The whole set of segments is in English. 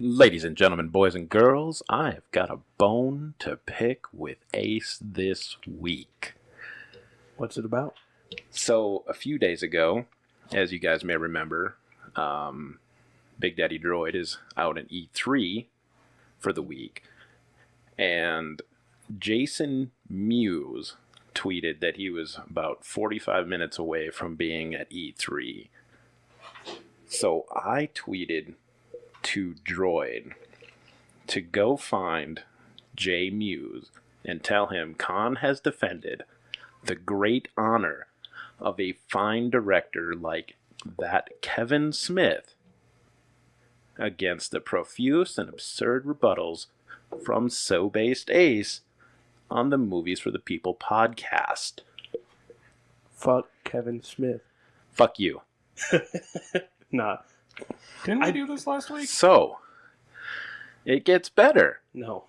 Ladies and gentlemen, boys and girls, I've got a bone to pick with Ace this week. What's it about? So, a few days ago, as you guys may remember, Big Daddy Droid is out in E3 for the week. And Jason Mewes tweeted that he was about 45 minutes away from being at E3. So I tweeted to Droid to go find Jay Mewes and tell him Khan has defended the great honor of a fine director like that Kevin Smith against the profuse and absurd rebuttals from So Based Ace on the Movies for the People podcast. Fuck Kevin Smith. Fuck you. Nah. Didn't we do this last week? So, it gets better. No.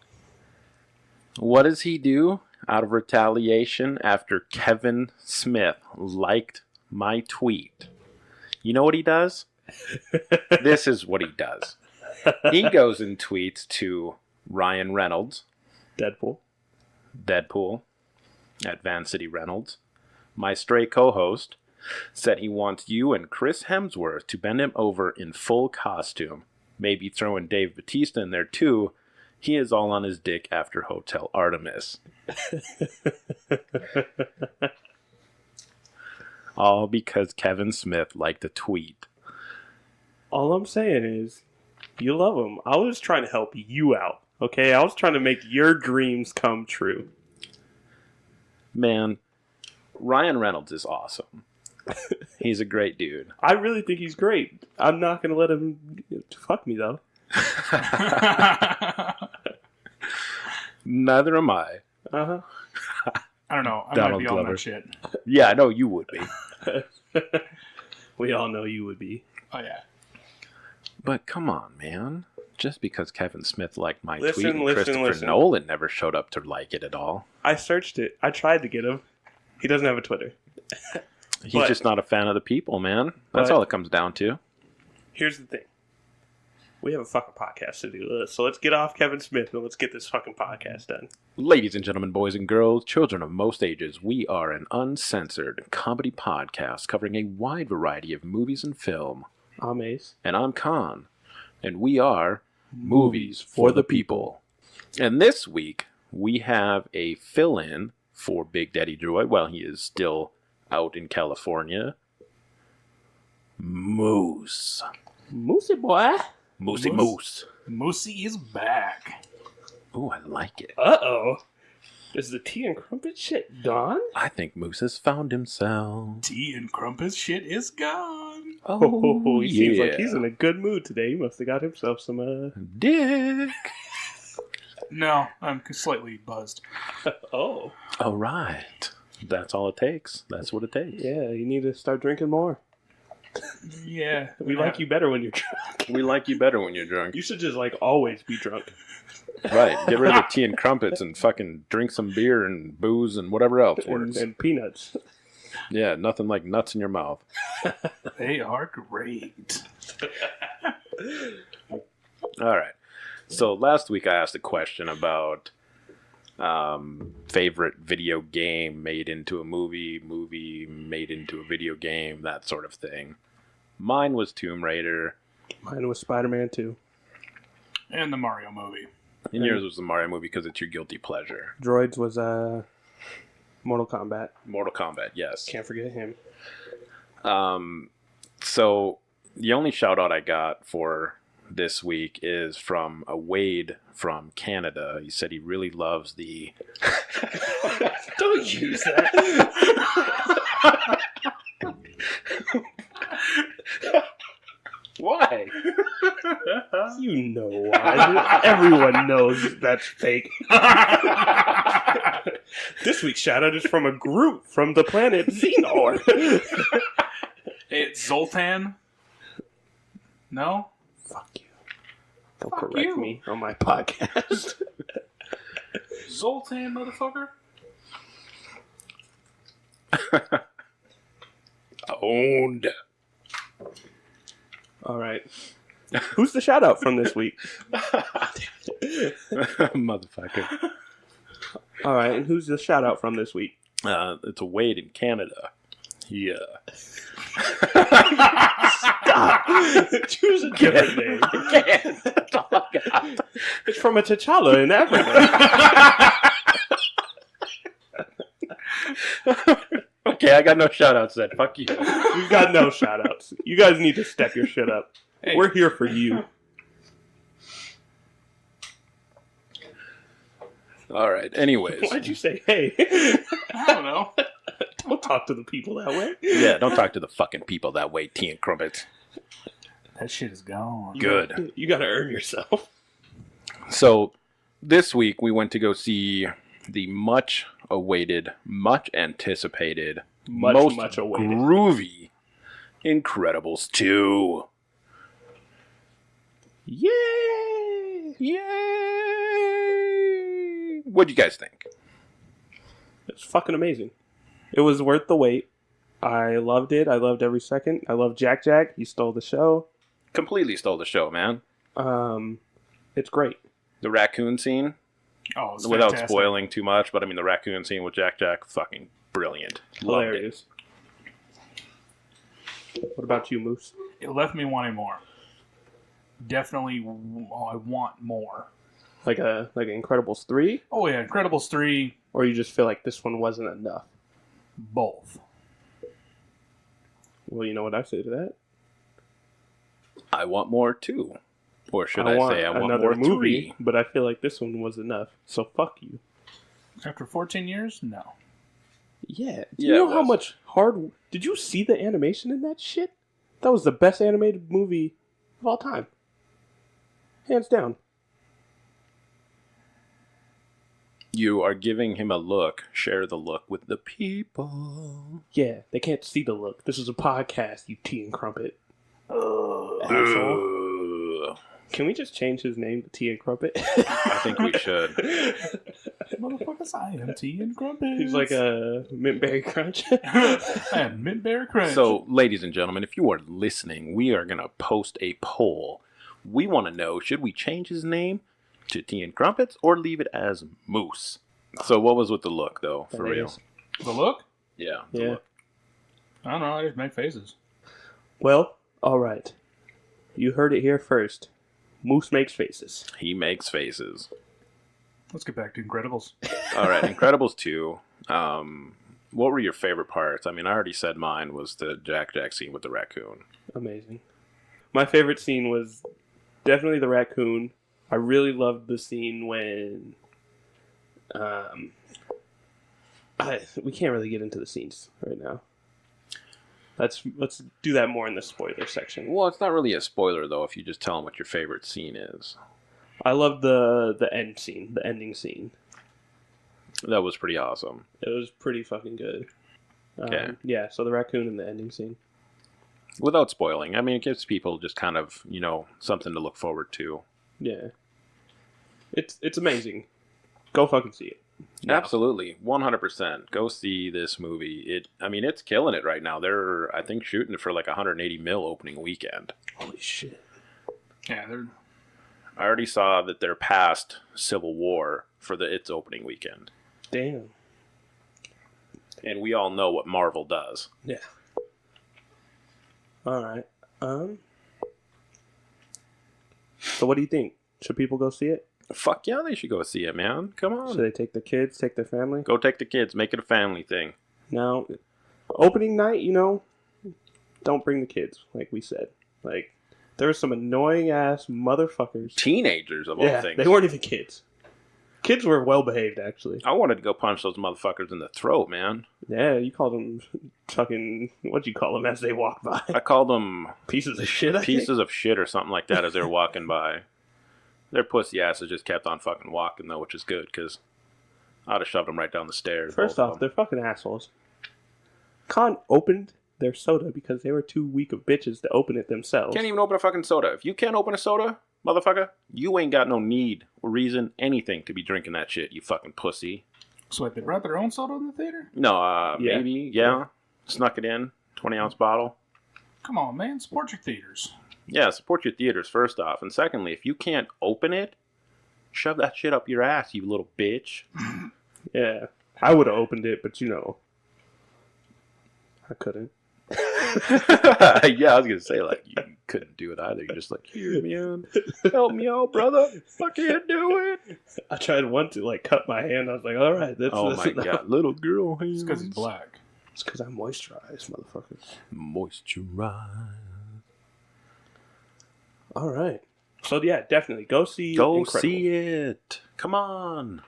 What does he do out of retaliation after Kevin Smith liked my tweet? You know what he does? This is what he does. He goes and tweets to Ryan Reynolds, Deadpool, at Van City Reynolds, my stray co-host, said he wants you and Chris Hemsworth to bend him over in full costume. Maybe throw in Dave Bautista in there too. He is all on his dick after Hotel Artemis. All because Kevin Smith liked a tweet. All I'm saying is, you love him. I was trying to help you out, okay? I was trying to make your dreams come true. Man, Ryan Reynolds is awesome. He's a great dude. I really think he's great. I'm not going to let him fuck me, though. Neither am I. Uh-huh. I don't know. I Donald might be on Glover. that shit. Yeah, I know you would be. We all know you would be. Oh, yeah. But come on, man. Just because Kevin Smith liked my Listen, tweet and listen, Christopher listen. Nolan never showed up to like it at all. I searched it. I tried to get him. He doesn't have a Twitter. He's just not a fan of the people, man. That's But- all it comes down to. Here's the thing. We have a fucking podcast to do. So let's get off Kevin Smith and let's get this fucking podcast done. Ladies and gentlemen, boys and girls, children of most ages, we are an uncensored comedy podcast covering a wide variety of movies and film. I'm Ace. And I'm Khan. And we are Movies for the People. And this week, we have a fill-in for Big Daddy Droid while he is still out in California. Moose. Moosey boy. Moosey Moose. Moosey is back. Ooh, I like it. Uh-oh. Is the tea and crumpet shit gone? I think Moose has found himself. Tea and crumpet shit is gone. Oh, he seems like he's in a good mood today. He must have got himself some, dick. No, I'm slightly buzzed. Oh. All right. That's all it takes. That's what it takes. Yeah, you need to start drinking more. Yeah. We like you better when you're drunk. We like you better when you're drunk. You should just, always be drunk. Right. Get rid of the tea and crumpets and fucking drink some beer and booze and whatever else works. And peanuts. Yeah, nothing like nuts in your mouth. They are great. All right. So last week I asked a question about favorite video game made into a movie made into a video game, that sort of thing. Mine was Tomb Raider. Mine was Spider-Man 2. And the Mario movie. And yours was the Mario movie because it's your guilty pleasure. Droids was Mortal Kombat. Mortal Kombat, yes. Can't forget him. So the only shout out I got for this week is from a Wade from Canada. He said he really loves the... Don't use that. Why? You know why. Everyone knows that's fake. This week's shout out is from a group from the planet Xenor. It's Zoltan. No? Fuck you. Don't Fuck correct you. me on my podcast. Zoltan, motherfucker. Owned. All right. Who's the shout out from this week? Motherfucker. All right, and who's the shout out from this week? It's a Wade in Canada. Yeah. Stop. Choose a different name. It's from a T'Challa in Africa. Okay, I got no shout outs then. Fuck you. We've got no shout outs. You guys need to step your shit up. Hey. We're here for you. All right, anyways. Why'd you say hey? I don't know. Don't talk to the people that way. Yeah, don't talk to the fucking people that way, tea and crumpets. That shit is gone. Good. You gotta earn yourself. So, this week we went to go see the much awaited, much anticipated, Much awaited. groovy Incredibles 2. Yay! Yay! What'd you guys think? It's fucking amazing. It was worth the wait. I loved it. I loved every second. I love Jack Jack. He stole the show. Completely stole the show, man. It's great. The raccoon scene, Oh, it's without fantastic. spoiling too much, but I mean the raccoon scene with Jack Jack, fucking brilliant. Loved it. Hilarious. What about you, Moose? It left me wanting more. Definitely, I want more. Like Incredibles 3? Oh yeah, Incredibles 3, Or you just feel like this one wasn't enough? both. Well, you know what I say to that? I want more too. Or should I I want say I want another more movie, 3? but I feel like this one was enough. So fuck you. After 14 years, no. Yeah. Do Yeah, you it know how was. much hard... Did you see the animation in that shit? That was the best animated movie of all time. Hands down. You are giving him a look. Share the look with the people. Yeah, they can't see the look. This is a podcast, you tea and crumpet. Asshole. Ugh. Can we just change his name to Tea and Crumpet? I think we should. Motherfuckers, I am tea and crumpets. He's like a mint berry crunch. I am mint bear crunch. So, ladies and gentlemen, if you are listening, we are going to post a poll. We want to know, should we change his name to Tea and Crumpets or leave it as Moose? So, what was with the look, though, for real? Hilarious. the look? Yeah. the Yeah. look. I don't know. I just make faces. Well, all right. You heard it here first. Moose makes faces. He makes faces. Let's get back to Incredibles. All right, Incredibles 2. What were your favorite parts? I mean, I already said mine was the Jack Jack scene with the raccoon. Amazing. My favorite scene was definitely the raccoon. I really loved the scene when... we can't really get into the scenes right now. Let's do that more in the spoiler section. Well, it's not really a spoiler, though, if you just tell them what your favorite scene is. I love the end scene, the ending scene. That was pretty awesome. It was pretty fucking good. Okay. Yeah, so the raccoon in the ending scene. Without spoiling. I mean, it gives people just kind of, something to look forward to. Yeah. It's amazing. Go fucking see it. No. Absolutely. 100%. Go see this movie. It's killing it right now. They're, I think, shooting it for like 180 mil opening weekend. Holy shit. Yeah, they're I already saw that they're past Civil War for its opening weekend. Damn. And we all know what Marvel does. Yeah. All right. So what do you think? Should people go see it? Fuck yeah, they should go see it, man. Come on. Should they take their kids, take their family? Go take the kids. Make it a family thing. Now, opening night, don't bring the kids, like we said. Like, there were some annoying ass motherfuckers. Teenagers, of all Yeah, things. they weren't even kids. Kids were well behaved, actually. I wanted to go punch those motherfuckers in the throat, man. Yeah, you called them fucking, what'd you call them as they walked by? I called them Pieces of shit, I think. pieces of shit or something like that as they were walking by. Their pussy asses just kept on fucking walking, though, which is good, because I'd have shoved them right down the stairs. First both of off, them. they're fucking assholes. Con opened their soda because they were too weak of bitches to open it themselves. Can't even open a fucking soda. If you can't open a soda, motherfucker, you ain't got no need or reason, anything to be drinking that shit, you fucking pussy. so wait, they brought their own soda in the theater? No, Yeah. maybe, yeah. Snuck it in, 20-ounce bottle. Come on, man, support your theaters. Yeah, support your theaters first off, and secondly, if you can't open it, shove that shit up your ass, you little bitch. Yeah. I would have opened it, but I couldn't. Yeah, I was gonna say, like, you couldn't do it either. You're just like, here, man, help me out, brother. I can't do it. I tried once to like cut my hand. I was like, all right, that's Oh my god, little girl hands. It's because he's black. It's because I'm moisturized, motherfucker. Moisturize. All right. So yeah, definitely go see. Go Incredibles. see it. Come on.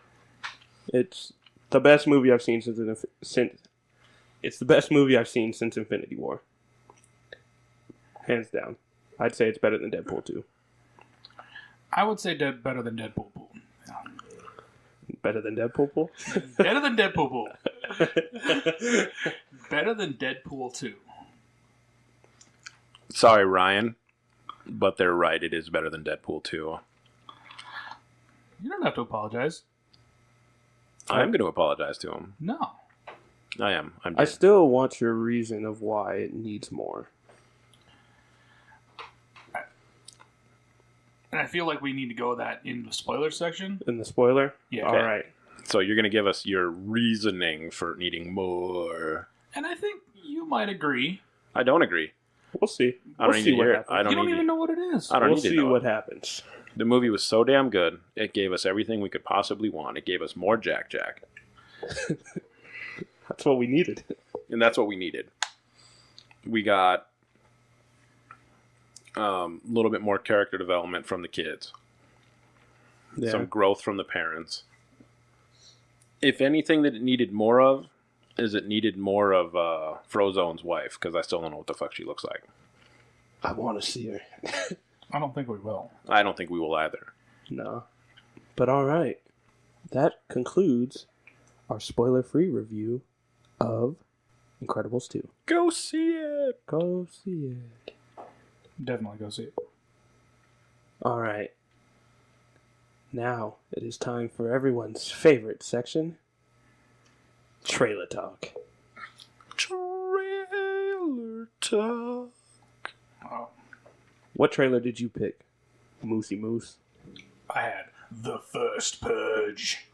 It's the best movie I've seen since. It's the best movie I've seen since Infinity War. Hands down. I'd say it's better than Deadpool 2. I would say better than Deadpool. Better than Deadpool Pool? Better than Deadpool. Better than Deadpool 2. Sorry, Ryan, but they're right. It is better than Deadpool 2. You don't have to apologize. I am going to apologize to him. No. I am. I still want your reason of why it needs more. And I feel like we need to go that in the spoiler section. In the spoiler? Yeah. All Okay. right. So you're going to give us your reasoning for needing more. And I think you might agree. I don't agree. We'll see. I don't We'll need see to what hear it. happens. I don't You don't need even to. know what it is. I don't We'll need to see know what it. happens. The movie was so damn good. It gave us everything we could possibly want. It gave us more Jack Jack. That's what we needed. And that's what we needed. We got a little bit more character development from the kids. Yeah. Some growth from the parents. If anything that it needed more of, is it needed more of Frozone's wife, because I still don't know what the fuck she looks like. I want to see her. I don't think we will. I don't think we will either. No. But all right. That concludes our spoiler-free review of Incredibles 2. Go see it! Go see it. Definitely go see it. All right. Now it is time for everyone's favorite section, Trailer Talk. Trailer talk. Oh, What trailer did you pick, Moosey Moose? I had The First Purge.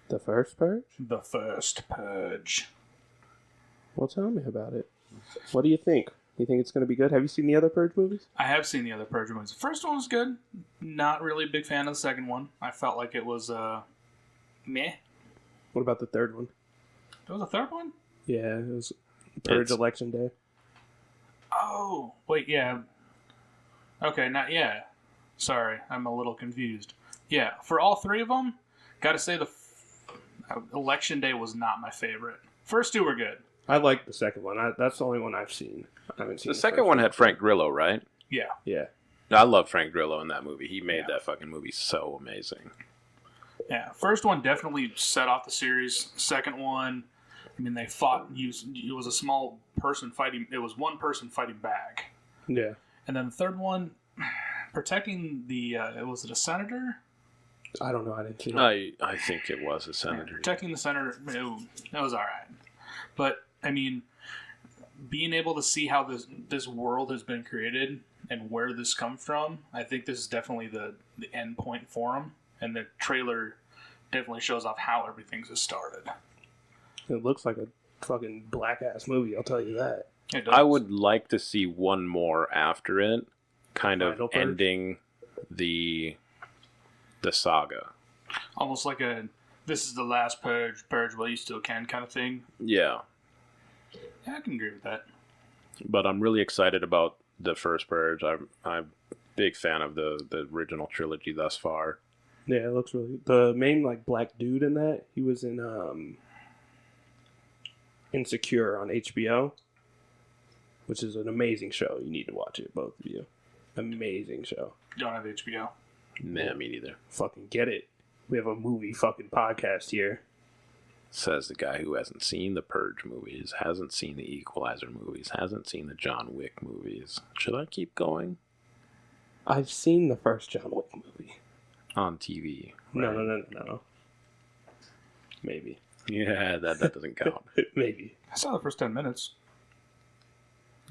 The first Purge? The First Purge. Well, tell me about it. What do you think? You think it's going to be good? Have you seen the other Purge movies? I have seen the other Purge movies. The first one was good. Not really a big fan of the second one. I felt like it was, meh. What about the third one? There was a third one? Yeah, it was Purge It's- Election Day. Oh, wait, yeah. Okay, yeah. Sorry, I'm a little confused. Yeah, for all three of them, gotta say Election Day was not my favorite. First two were good. I like the second one. That's the only one I've seen. I haven't seen The the second first one had Frank Grillo, right? Yeah. Yeah. I love Frank Grillo in that movie. He made Yeah. that fucking movie so amazing. Yeah, first one definitely set off the series. Second one, I mean, they fought. It was a small person fighting. It was one person fighting back. Yeah. And then the third one, protecting the. Was it a senator? I don't know. I didn't see it. I think it was a senator. Protecting the senator. That was all right. But I mean, being able to see how this world has been created and where this comes from, I think this is definitely the end point for them. And the trailer definitely shows off how everything's started. It looks like a fucking black-ass movie, I'll tell you that. It does. I would like to see one more after it, kind of Final Purge? ending the saga. Almost like this is the last purge while you still can kind of thing. Yeah, Yeah, I can agree with that. but I'm really excited about the first Purge. I'm a big fan of the original trilogy thus far. Yeah, it looks really... The main, like, black dude in that, he was in, Insecure on HBO, which is an amazing show. You need to watch it, both of you. Amazing show. Don't have HBO. Nah, me neither. Fucking get it. We have a movie fucking podcast here. Says the guy who hasn't seen the Purge movies, hasn't seen the Equalizer movies, hasn't seen the John Wick movies. Should I keep going? I've seen the first John Wick movie. On TV. No, right? no. Maybe. Yeah, that doesn't count. Maybe. I saw the first 10 minutes.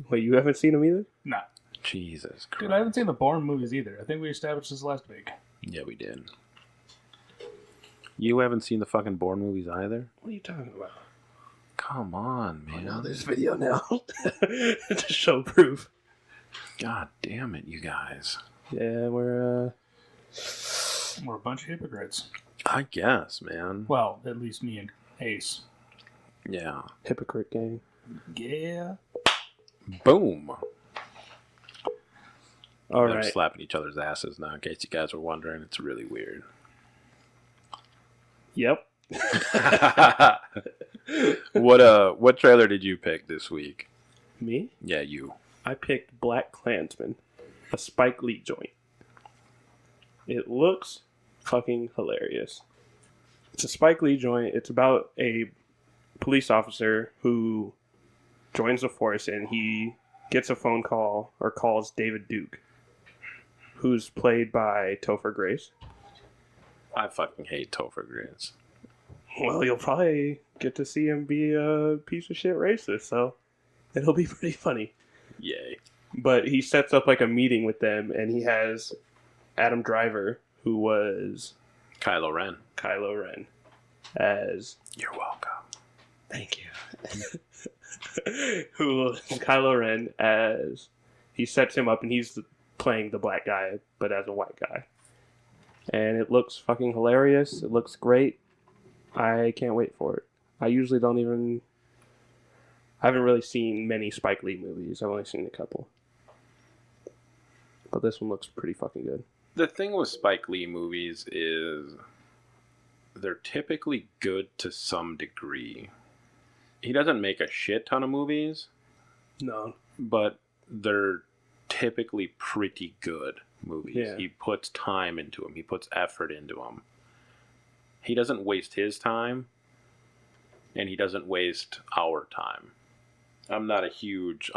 Wait, you haven't seen them either? No. Jesus Christ. Dude, I haven't seen the Bourne movies either. I think we established this last week. Yeah, we did. You haven't seen the fucking Bourne movies either? What are you talking about? Come on, man. Oh, no, there's video now to show proof. God damn it, you guys. Yeah, We're a bunch of hypocrites. I guess, man. Well, at least me and Ace. Yeah. hypocrite gang. Yeah. Boom. All They're right. slapping each other's asses now, in case you guys were wondering. It's really weird. Yep. What trailer did you pick this week? Me? Yeah, you. I picked Black Klansman, a Spike Lee joint. It looks fucking hilarious. It's a Spike Lee joint. It's about a police officer who joins the force and he gets a phone call or calls David Duke, who's played by Topher Grace. I fucking hate Topher Grace. Well, you'll probably get to see him be a piece of shit racist, so it'll be pretty funny. Yay. But he sets up like a meeting with them, and he has Adam Driver, who was Kylo Ren. Kylo Ren, as You're welcome. thank you. Who was Kylo Ren as he sets him up, and he's playing the black guy, but as a white guy. And it looks fucking hilarious. It looks great. I can't wait for it. I usually don't even... I haven't really seen many Spike Lee movies. I've only seen a couple. But this one looks pretty fucking good. The thing with Spike Lee movies is they're typically good to some degree. He doesn't make a shit ton of movies, No. but they're typically pretty good movies. Yeah. He puts time into them. He puts effort into them. He doesn't waste his time, and he doesn't waste our time. I'm not a huge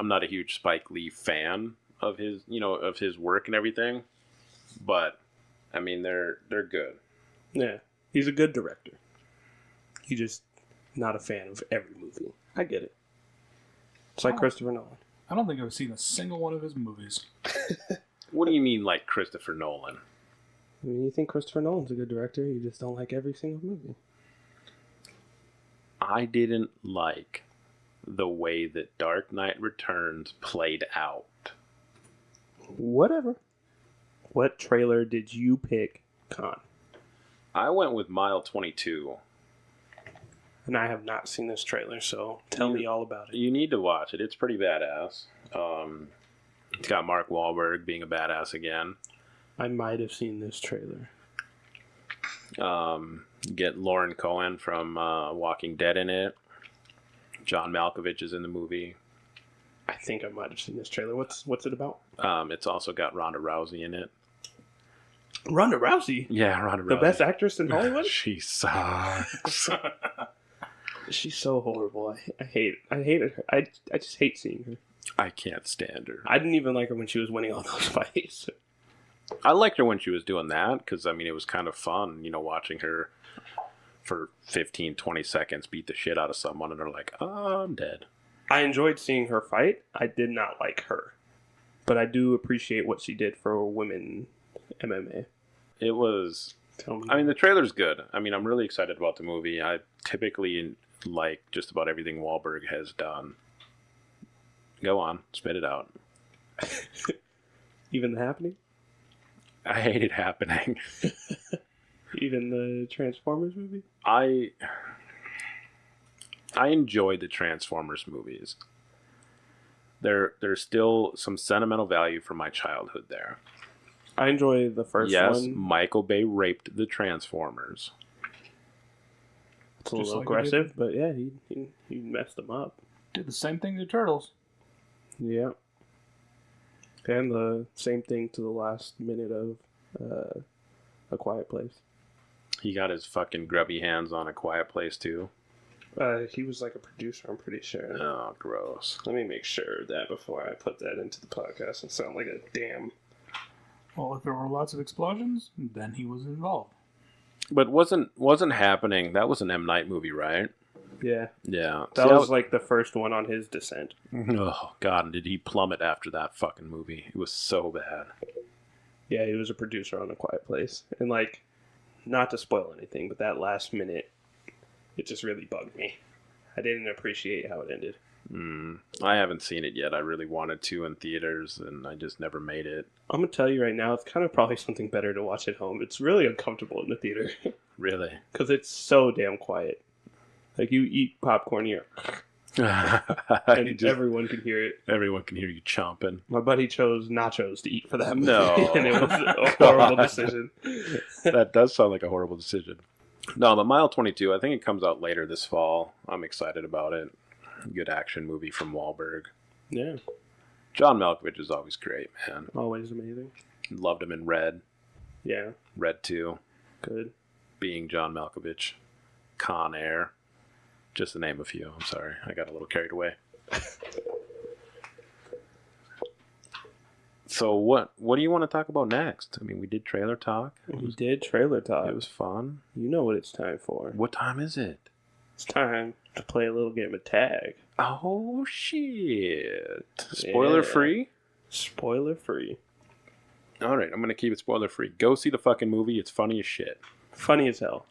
Spike Lee fan of his, of his work and everything, but I mean they're good. Yeah. He's a good director. He's just not a fan of every movie. I get it. It's like Christopher Nolan. I don't think I've seen a single one of his movies. What do you mean, like Christopher Nolan? I mean, you think Christopher Nolan's a good director, you just don't like every single movie. I didn't like the way that Dark Knight Returns played out. Whatever. What trailer did you pick, Con? I went with Mile 22. And I have not seen this trailer, so tell me all about it. You need to watch it. It's pretty badass. It's got Mark Wahlberg being a badass again. I might have seen this trailer. Get Lauren Cohen from Walking Dead in it. John Malkovich is in the movie. I think I might have seen this trailer. What's it about? It's also got Ronda Rousey in it. Ronda Rousey? Yeah, Ronda Rousey. The best actress in Hollywood? She sucks. She's so horrible. I hate her. I just hate seeing her. I can't stand her. I didn't even like her when she was winning all those fights. I liked her when she was doing that because, I mean, it was kind of fun, watching her for 15, 20 seconds beat the shit out of someone and they're like, oh, I'm dead. I enjoyed seeing her fight. I did not like her. But I do appreciate what she did for women MMA. It was... Tell me. I mean, the trailer's good. I mean, I'm really excited about the movie. I typically like just about everything Wahlberg has done. Go on, spit it out. Even The Happening? I hate it happening. Even the Transformers movie? I enjoy the Transformers movies. There's still some sentimental value from my childhood there. I enjoy the first yes, one. Michael Bay raped the Transformers. It's a Just little like aggressive, but yeah, he messed them up. Did the same thing to Turtles. Yeah. And the same thing to the last minute of A Quiet Place. He got his fucking grubby hands on A Quiet Place too. He was like a producer, I'm pretty sure. Oh, gross. Let me make sure of that before I put that into the podcast and sound like a damn... Well, if there were lots of explosions, then he was involved. But wasn't happening. That was an M. Night movie, right? Yeah. Yeah. That was like the first one on his descent. Oh, God, did he plummet after that fucking movie? It was so bad. Yeah, he was a producer on A Quiet Place. And, like, not to spoil anything, but that last minute, it just really bugged me. I didn't appreciate how it ended. I haven't seen it yet. I really wanted to in theaters, and I just never made it. I'm going to tell you right now, it's kind of probably something better to watch at home. It's really uncomfortable in the theater. Really? Because it's so damn quiet. Like, you eat popcorn here, and everyone can hear it. Everyone can hear you chomping. My buddy chose nachos to eat for that movie, No. and it was a horrible decision. That does sound like a horrible decision. No, but Mile 22, I think it comes out later this fall. I'm excited about it. Good action movie from Wahlberg. Yeah. John Malkovich is always great, man. Always amazing. Loved him in Red. Yeah. Red 2. Good. Being John Malkovich. Con Air. Just to name a few. I'm sorry. I got a little carried away. So what do you want to talk about next? I mean, we did trailer talk. We did trailer talk. It was fun. You know what it's time for. What time is it? It's time to play a little game of tag. Oh, shit. Spoiler free? Spoiler free. All right, I'm going to keep it spoiler free. Go see the fucking movie. It's funny as shit. Funny as hell.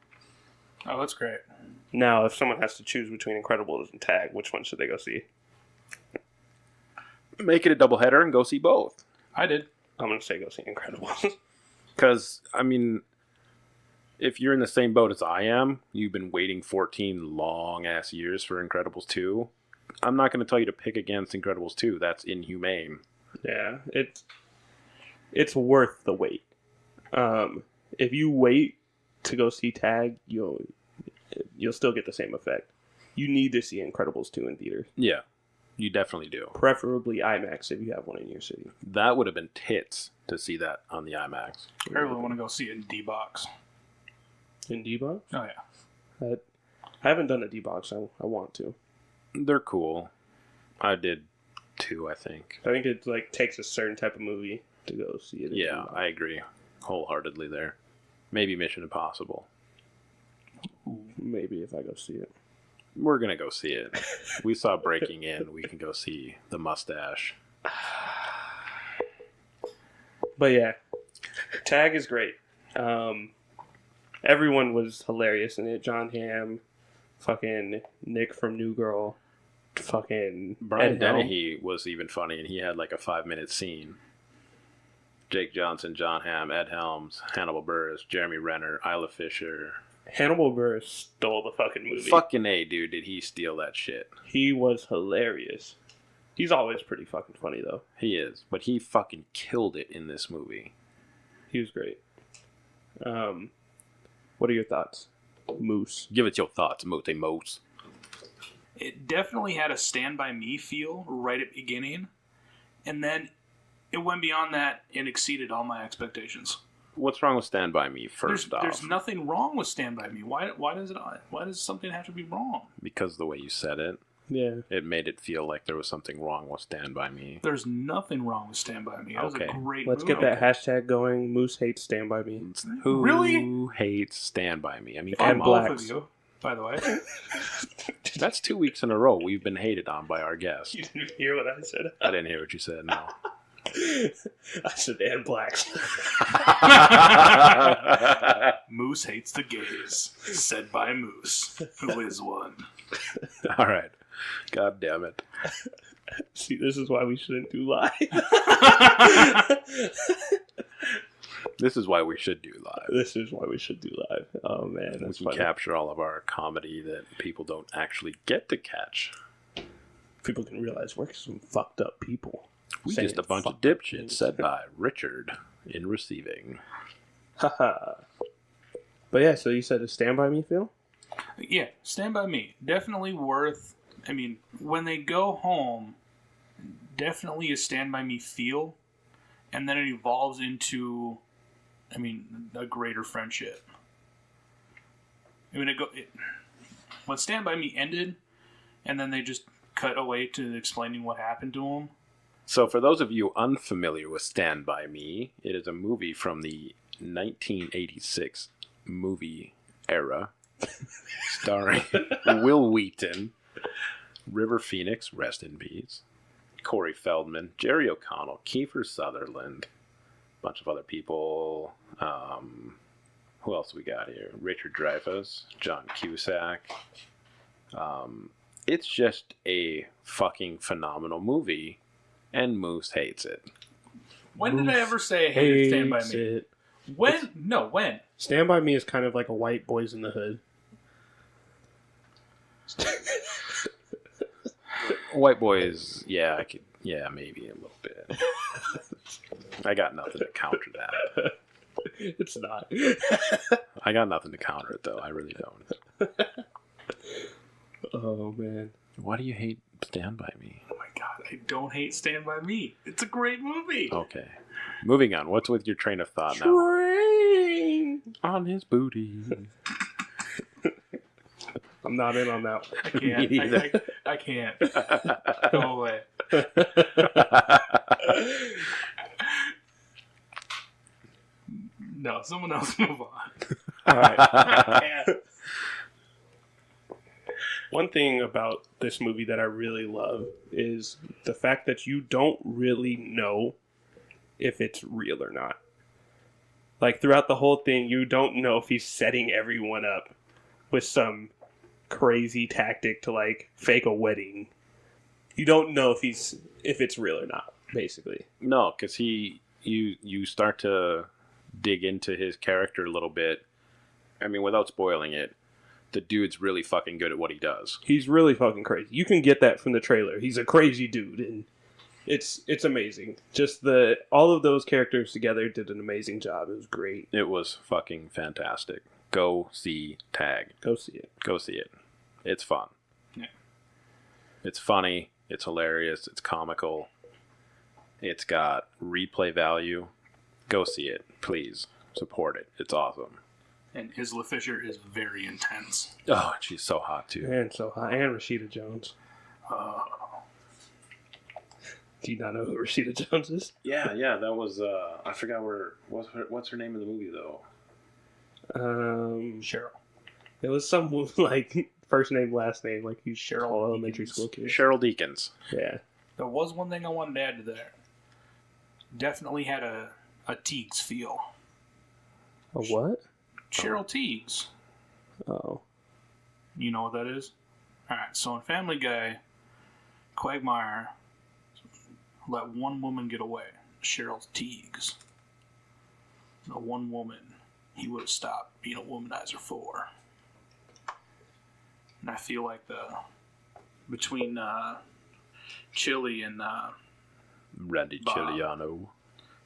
Oh, that's great. Now, if someone has to choose between Incredibles and Tag, which one should they go see? Make it a doubleheader and go see both. I did. I'm going to say go see Incredibles. Because, I mean, if you're in the same boat as I am, you've been waiting 14 long-ass years for Incredibles 2. I'm not going to tell you to pick against Incredibles 2. That's inhumane. Yeah, it's worth the wait. If you wait to go see Tag, you'll still get the same effect. You need to see Incredibles 2 in theaters. Yeah, you definitely do. Preferably IMAX if you have one in your city. That would have been tits to see that on the IMAX. I really want to go see it in D-Box. In D-Box? Oh, yeah. I haven't done a D-Box. I want to. They're cool. I did 2, I think. I think it like takes a certain type of movie to go see it. Yeah, I agree wholeheartedly there. Maybe Mission Impossible. Maybe if I go see it. We're going to go see it. We saw Breaking In. We can go see The Mustache. But yeah, Tag is great. Everyone was hilarious in it. John Hamm, fucking Nick from New Girl, fucking Brian Ed Helm. Dennehy was even funny, and he had like a 5-minute scene. Jake Johnson, John Hamm, Ed Helms, Hannibal Buress, Jeremy Renner, Isla Fisher. Hannibal Buress stole the fucking movie. Fucking A, dude, did he steal that shit. He was hilarious. He's always pretty fucking funny, though. He is, but he fucking killed it in this movie. He was great. What are your thoughts? Moose. Give it your thoughts, Mote Mose. It definitely had a Stand By Me feel right at the beginning. And then it went beyond that and exceeded all my expectations. What's wrong with Stand By Me, first off? There's nothing wrong with Stand By Me. Why does something have to be wrong? Because the way you said it, Yeah. it made it feel like there was something wrong with Stand By Me. There's nothing wrong with Stand By Me. That was a great Let's movie. get that hashtag going. Moose hates Stand By Me. Who Really? hates Stand By Me? I mean, On And come on. both blacks. of you, by the way. That's 2 weeks in a row we've been hated on by our guests. You didn't hear what I said? I didn't hear what you said, no. I said, and blacks. Moose hates the gays. Said by Moose, who is one. All right. God damn it. See, this is why we shouldn't do live. This is why we should do live. This is why we should do live. Oh, man, We that's can funny. capture all of our comedy that people don't actually get to catch. People can realize we're some fucked up people. We saying just a bunch of fuck dipshits things. said by Richard in receiving. Haha. But yeah, so you said a Stand By Me feel? Yeah, Stand By Me. Definitely worth... I mean, when they go home, definitely a Stand By Me feel. And then it evolves into, I mean, a greater friendship. I mean, when Stand By Me ended, and then they just cut away to explaining what happened to him. So, for those of you unfamiliar with Stand By Me, it is a movie from the 1986 movie era. starring Will Wheaton, River Phoenix, rest in peace, Corey Feldman, Jerry O'Connell, Kiefer Sutherland, a bunch of other people. Who else we got here? Richard Dreyfuss, John Cusack. It's just a fucking phenomenal movie, and Moose hates it. When did I ever say I hated Stand By Me? It. When? No, when? Stand By Me is kind of like a white Boys in the Hood. White Boys, yeah, I could, yeah, maybe a little bit. I got nothing to counter that. It's not. I got nothing to counter it, though. I really don't. Oh, man. Why do you hate Stand By Me? Oh my god, I don't hate Stand By Me. It's a great movie. Okay. Moving on. What's with your train of thought now? Train On his booty. I'm not in on that one. I can't. Me neither. I can't. Go away. No, someone else move on. All right. One thing about this movie that I really love is the fact that you don't really know if it's real or not. Like, throughout the whole thing, you don't know if he's setting everyone up with some crazy tactic to, like, fake a wedding. You don't know if it's real or not, basically. No, because you start to dig into his character a little bit. I mean, without spoiling it, the dude's really fucking good at what he does. He's really fucking crazy. You can get that from the trailer. He's a crazy dude, and it's amazing. Just all of those characters together did an amazing job. It was great. It was fucking fantastic. Go see Tag. Go see it. Go see it. It's fun. Yeah. It's funny. It's hilarious. It's comical. It's got replay value. Go see it. Please. Support it. It's awesome. And Isla Fisher is very intense. Oh, she's so hot, too. And so hot. And Rashida Jones. Do you not know who Rashida Jones is? Yeah, that was, I forgot what's her name in the movie, though? Cheryl. It was some, like, first name, last name, like you Cheryl call elementary Deakins. school kids. Cheryl Deakins. Yeah. There was one thing I wanted to add to that. Definitely had a Teagues feel. A what? Cheryl Teagues. Oh. You know what that is? Alright, so in Family Guy, Quagmire let one woman get away. Cheryl Teagues. The one woman he would have stopped being a womanizer for. And I feel like between Chili and Randy Bob. Chiliano.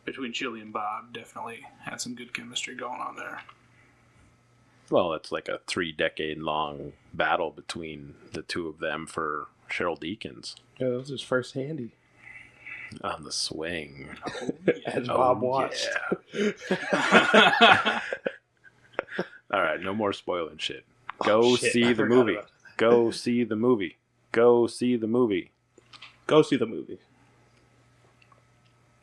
Between Chili and Bob, definitely had some good chemistry going on there. Well, it's like a 3-decade-long battle between the two of them for Cheryl Deakins. Yeah, that was his first handy. On the swing. As Bob watched. Yeah. All right, no more spoiling shit. Go shit, see I the forgot movie. about that. Go see the movie. Go see the movie. Go see the movie.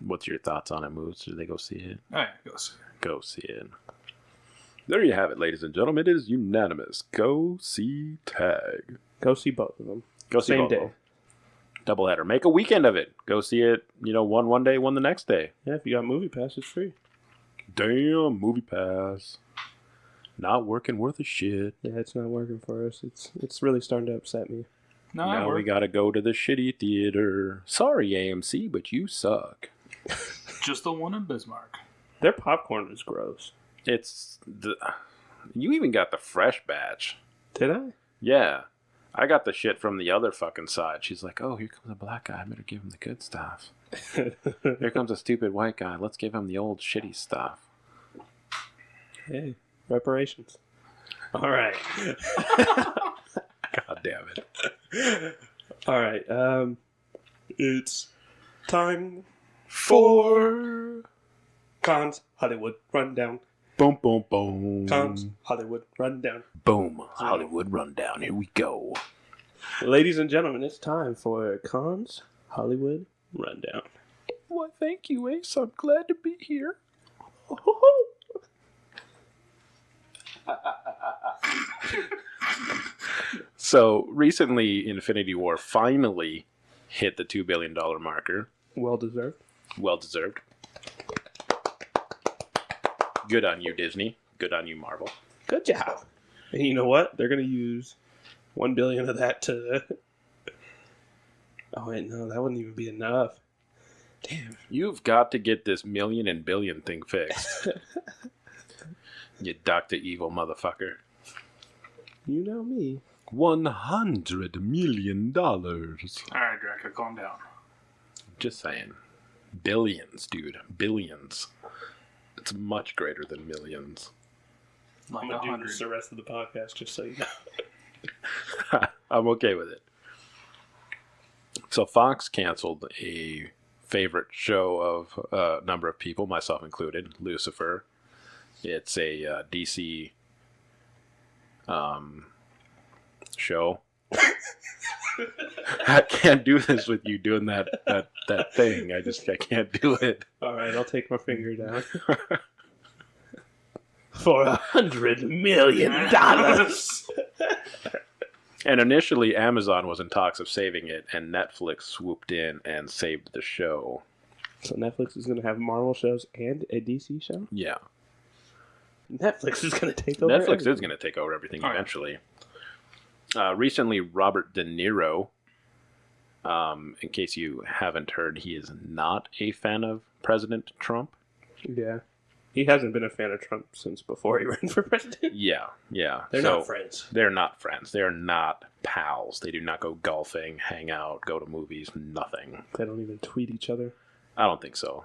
What's your thoughts on it, Moose? Should they go see it? Alright, go see. Go see it. There you have it, ladies and gentlemen. It is unanimous. Go see Tag. Go see both of them. Go see Same both of day. them. Doubleheader. Make a weekend of it. Go see it, one day, one the next day. Yeah, if you got Movie Pass, it's free. Damn, Movie Pass. Not working worth a shit. Yeah, it's not working for us. It's really starting to upset me. No, Now we gotta go to the shitty theater. Sorry, AMC, but you suck. just the one in Bismarck. Their popcorn is gross. You even got the fresh batch. Did I? Yeah. I got the shit from the other fucking side. She's like, oh, here comes a black guy. I better give him the good stuff. Here comes a stupid white guy. Let's give him the old shitty stuff. Hey, reparations. All right. God damn it. All right. It's time For Cons Hollywood Rundown. boom, boom, boom. Cons Hollywood Rundown. Boom. Hollywood Rundown. Here we go. Ladies and gentlemen, it's time for Cons Hollywood Rundown. Why, thank you, Ace. I'm glad to be here. So recently, Infinity War finally hit the $2 billion marker. Well deserved. Well deserved. Good on you, Disney. Good on you, Marvel. Good job. And you know what? They're gonna use $1 billion of that to. Oh wait, no, that wouldn't even be enough. Damn. You've got to get this million and billion thing fixed. You Dr. Evil motherfucker. You know me. $100 million. All right, Draco, calm down. Just saying. Billions, dude. Billions. It's much greater than millions. Like I'm gonna do 100. this the rest of the podcast, just so you know. I'm okay with it. So Fox canceled a favorite show of a number of people, myself included, Lucifer. It's a DC show. I can't do this with you doing that thing. I can't do it. All right, I'll take my finger down. For $100 million. And initially, Amazon was in talks of saving it, and Netflix swooped in and saved the show. So Netflix is going to have Marvel shows and a DC show? Yeah. Netflix is going to take over Netflix everything. is going to take over everything Oh, yeah. eventually. Recently, Robert De Niro, in case you haven't heard, he is not a fan of President Trump. Yeah. He hasn't been a fan of Trump since before he ran for president. Yeah. They're So, not friends. They're not friends. They're not pals. They do not go golfing, hang out, go to movies, nothing. They don't even tweet each other. I don't think so.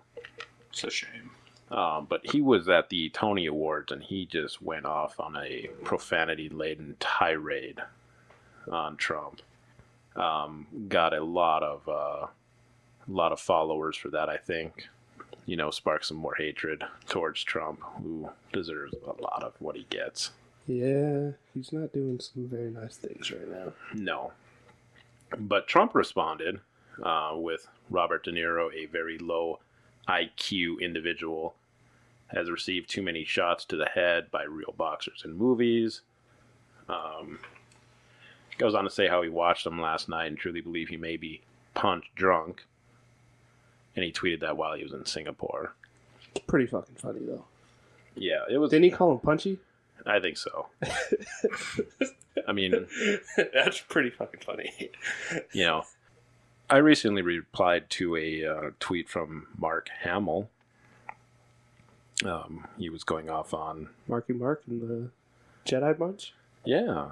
It's a shame. But he was at the Tony Awards, and he just went off on a profanity-laden tirade on Trump. Got a lot of followers for that, I think. You know, spark some more hatred towards Trump, who deserves a lot of what he gets. Yeah, he's not doing some very nice things right now. No. But Trump responded with Robert De Niro, a very low IQ individual, has received too many shots to the head by real boxers in movies. Goes on to say how he watched them last night and truly believe he may be punch drunk. And he tweeted that while he was in Singapore. It's pretty fucking funny, though. Yeah, it was. Didn't he call him Punchy? I think so. I mean, That's pretty fucking funny. you know, I recently replied to a tweet from Mark Hamill. He was going off on... Marky Mark and the Jedi Bunch? Yeah.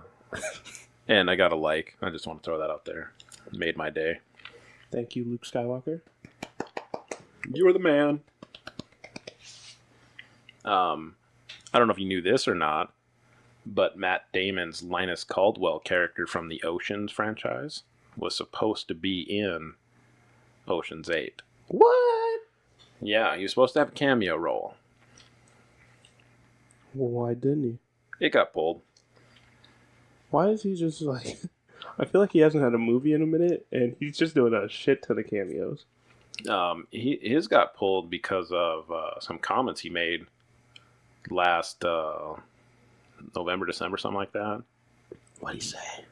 And I got a like. I just want to throw that out there. Made my day. Thank you, Luke Skywalker. You're the man. I don't know if you knew this or not, but Matt Damon's Linus Caldwell character from the Oceans franchise was supposed to be in Ocean's 8. What? Yeah, he was supposed to have a cameo role. Well, why didn't he? It got pulled. Why is he just like... I feel like he hasn't had a movie in a minute, and he's just doing a shit ton of cameos. His got pulled because of some comments he made last November, December, something like that. What'd he say?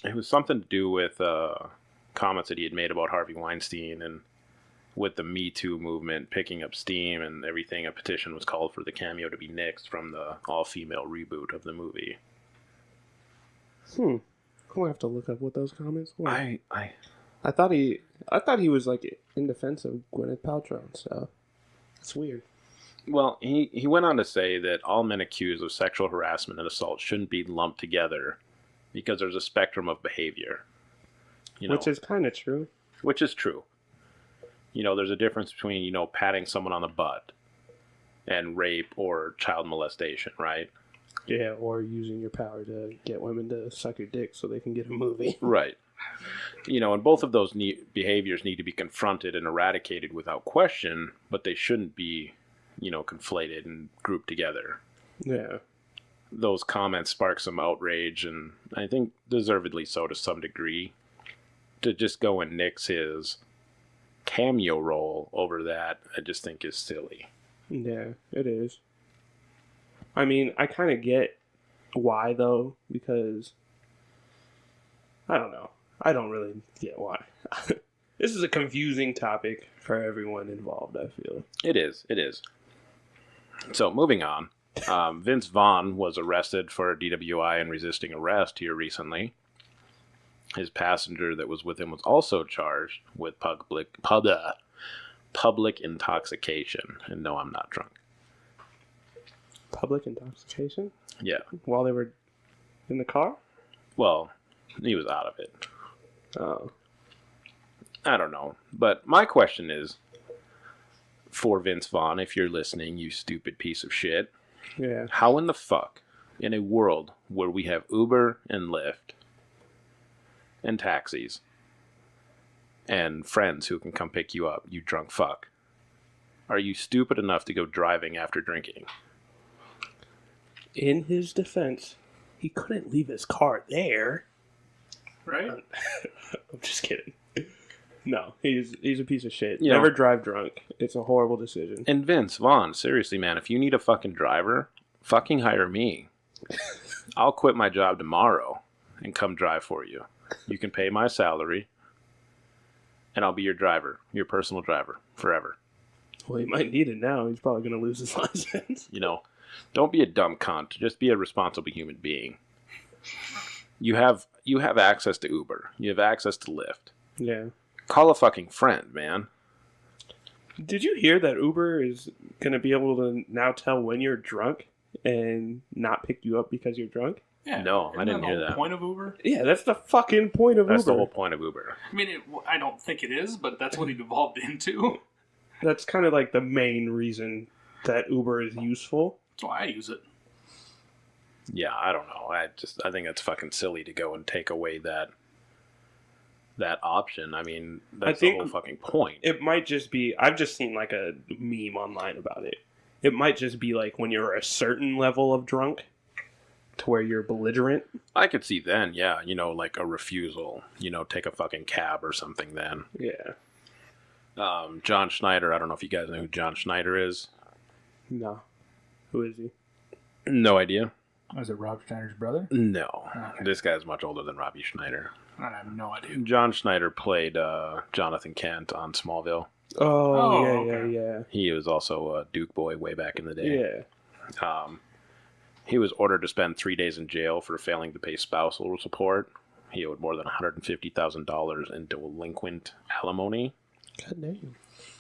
It was something to do with comments that he had made about Harvey Weinstein, and with the Me Too movement picking up steam and everything, a petition was called for the cameo to be nixed from the all-female reboot of the movie. I'm gonna have to look up what those comments were. I thought he was like in defense of Gwyneth Paltrow and stuff. That's weird. Well, he went on to say that all men accused of sexual harassment and assault shouldn't be lumped together because there's a spectrum of behavior. You know, Which is kind of true. Which is true. You know, there's a difference between, you know, patting someone on the butt and rape or child molestation, right? Yeah, or using your power to get women to suck your dick so they can get a movie. Right. You know, and both of those behaviors need to be confronted and eradicated without question, but they shouldn't be, you know, conflated and grouped together. Yeah. Those comments sparked some outrage, and I think deservedly so to some degree. To just go and nix his cameo role over that, I just think is silly. Yeah, it is. I mean, I kind of get why, though, because I don't know. I don't really get why. This is a confusing topic for everyone involved, I feel. It is. It is. So, moving on. Vince Vaughn was arrested for DWI and resisting arrest here recently. His passenger that was with him was also charged with public intoxication. And no, I'm not drunk. Public intoxication? Yeah. While they were in the car? Well, he was out of it. Oh. I don't know. But my question is, for Vince Vaughn, if you're listening, you stupid piece of shit, Yeah. how in the fuck, in a world where we have Uber and Lyft and taxis and friends who can come pick you up, you drunk fuck, are you stupid enough to go driving after drinking? In his defense, he couldn't leave his car there. Right? I'm just kidding. No, he's a piece of shit. You Never know. drive drunk. It's a horrible decision. And Vince Vaughn, seriously, man, if you need a fucking driver, fucking hire me. I'll quit my job tomorrow and come drive for you. You can pay my salary, and I'll be your driver, your personal driver, forever. Well, he might need it now. He's probably going to lose his license. You know, don't be a dumb cunt. Just be a responsible human being. You have access to Uber. You have access to Lyft. Yeah. Call a fucking friend, man. Did you hear that Uber is going to be able to now tell when you're drunk and not pick you up because you're drunk? Yeah. No, I Isn't didn't the hear whole that. point of Uber? Yeah, that's the fucking point of That's Uber. the whole point of Uber. I mean, I don't think it is, but that's what it evolved into. That's kind of like the main reason that Uber is useful. That's why I use it. Yeah, I don't know. I think that's fucking silly to go and take away that option. I mean, that's the whole fucking point. It might just be, I've just seen like a meme online about it. It might just be like when you're a certain level of drunk to where you're belligerent. I could see then, yeah, like a refusal, take a fucking cab or something then. Yeah. John Schneider, I don't know if you guys know who John Schneider is. No. Who is he? No idea. Was it Rob Schneider's brother? No. Okay. This guy's much older than Robbie Schneider. I have no idea. John Schneider played Jonathan Kent on Smallville. Oh, yeah, okay. yeah. He was also a Duke boy way back in the day. Yeah. He was ordered to spend 3 days in jail for failing to pay spousal support. He owed more than $150,000 in delinquent alimony. God damn.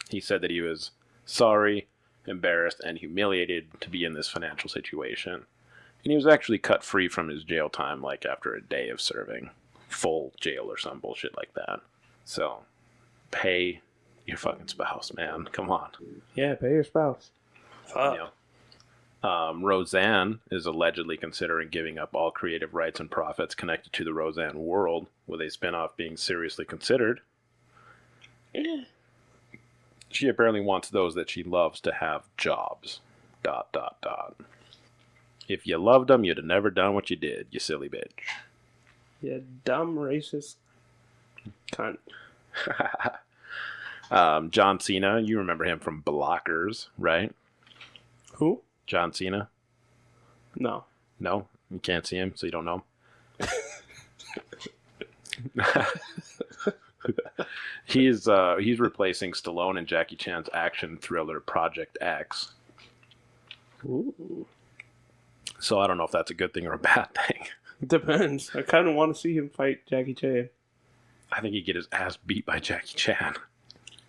He said that he was sorry, embarrassed, and humiliated to be in this financial situation. And he was actually cut free from his jail time, like after a day of serving. Full jail or some bullshit like that. So, pay your fucking spouse, man. Come on. Yeah, pay your spouse. Fuck. You know. Roseanne is allegedly considering giving up all creative rights and profits connected to the Roseanne world, with a spin-off being seriously considered. Yeah. She apparently wants those that she loves to have jobs. ... If you loved them, you'd have never done what you did, you silly bitch. Yeah, dumb, racist cunt. John Cena, you remember him from Blockers, right? Who? John Cena? No. No? You can't see him, so you don't know him? He's replacing Stallone in Jackie Chan's action thriller Project X. Ooh. So I don't know if that's a good thing or a bad thing. Depends. I kind of want to see him fight Jackie Chan. I think he'd get his ass beat by Jackie Chan.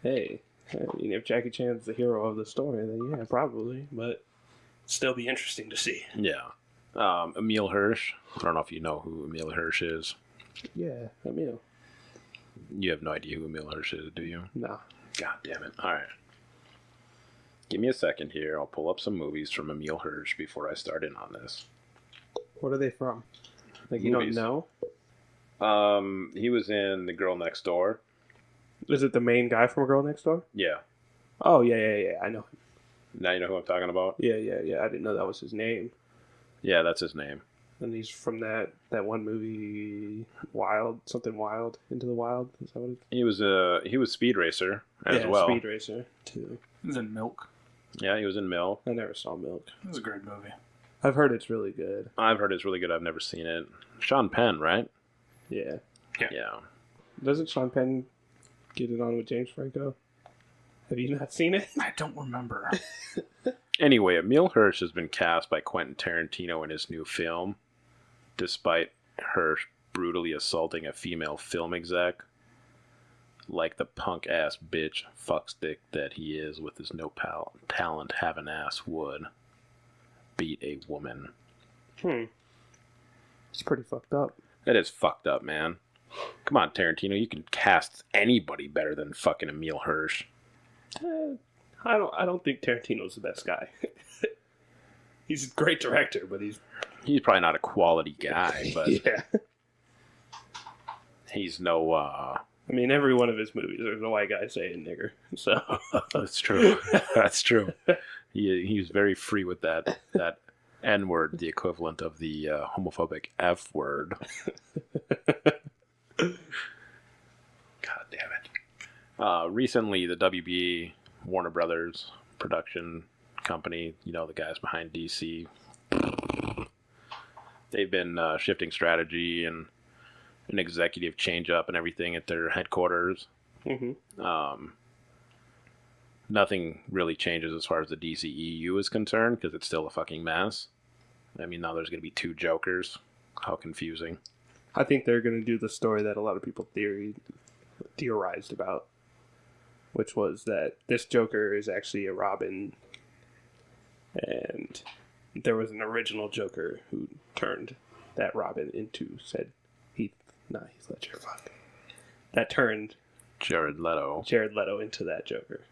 Hey, I mean, if Jackie Chan's the hero of the story, then yeah, probably. But still be interesting to see. Yeah. Emil Hirsch. I don't know if you know who Emil Hirsch is. Yeah, Emil. You have no idea who Emil Hirsch is, do you? No. God damn it. All right. Give me a second here. I'll pull up some movies from Emil Hirsch before I start in on this. What are they from? Like, you Movies. don't know? He was in The Girl Next Door. Is it the main guy from Girl Next Door? Yeah. Oh, yeah. I know him. Now you know who I'm talking about? Yeah. I didn't know that was his name. Yeah, that's his name. And he's from that one movie, something Wild, Into the Wild. Is that what it? He was Speed Racer as well. Speed Racer too. He was in Milk. Yeah, he was in Mill. I never saw Milk. It was a great movie. I've heard it's really good. I've heard it's really good. I've never seen it. Sean Penn, right? Yeah. Yeah. Doesn't Sean Penn get it on with James Franco? Have you not seen it? I don't remember. Anyway, Emile Hirsch has been cast by Quentin Tarantino in his new film, despite Hirsch brutally assaulting a female film exec, like the punk-ass bitch fuckstick that he is with his no talent having ass would beat a woman. It's pretty fucked up. That is fucked up, man. Come on, Tarantino, you can cast anybody better than fucking Emile Hirsch. I don't think Tarantino's the best guy. He's a great director, but he's probably not a quality guy, but yeah. he's no. I mean, every one of his movies, there's a white guy saying nigger. So That's true. That's true. He's very free with that N word, the equivalent of the homophobic F word. God damn it. Recently, the WB, Warner Brothers production company, the guys behind DC, they've been shifting strategy and an executive change up and everything at their headquarters. Mm-hmm. Nothing really changes as far as the DCEU is concerned because it's still a fucking mess. I mean, now there's going to be 2 Jokers. How confusing. I think they're going to do the story that a lot of people theorized about, which was that this Joker is actually a Robin, and there was an original Joker who turned that Robin into said Heath Ledger. Fuck. That turned Jared Leto into that Joker.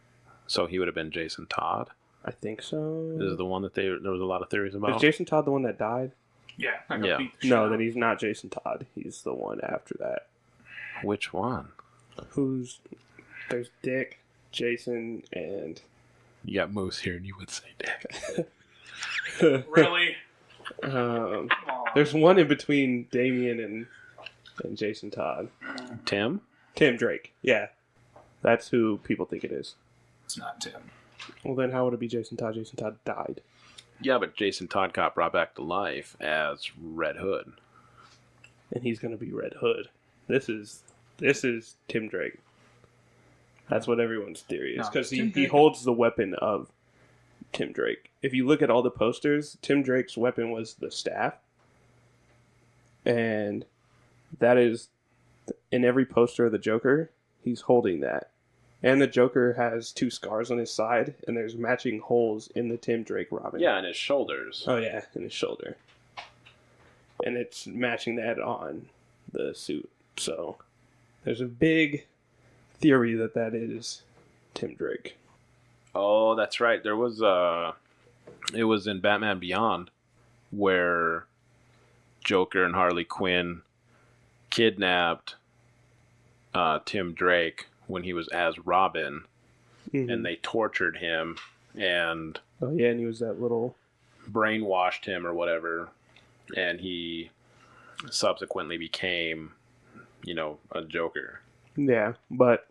So he would have been Jason Todd? I think so. This is the one that there was a lot of theories about? Is Jason Todd the one that died? Yeah. Yeah. No, then he's not Jason Todd. He's the one after that. Which one? There's Dick, Jason, and... You got Moose here and you would say Dick. Really? There's one in between Damien and Jason Todd. Tim Drake. Yeah. That's who people think it is. It's not Tim. Well, then how would it be Jason Todd? Jason Todd died. Yeah, but Jason Todd got brought back to life as Red Hood. And he's going to be Red Hood. This is Tim Drake. That's what everyone's theory is. Because he holds the weapon of Tim Drake. If you look at all the posters, Tim Drake's weapon was the staff. And that is, in every poster of the Joker, he's holding that. And the Joker has 2 scars on his side, and there's matching holes in the Tim Drake Robin. Yeah, and his shoulders. Oh, yeah, in his shoulder. And it's matching that on the suit. So there's a big theory that is Tim Drake. Oh, that's right. There was it was in Batman Beyond where Joker and Harley Quinn kidnapped Tim Drake when he was as Robin, and they tortured him and oh yeah, and he was that little brainwashed him or whatever, and he subsequently became, a Joker. Yeah, but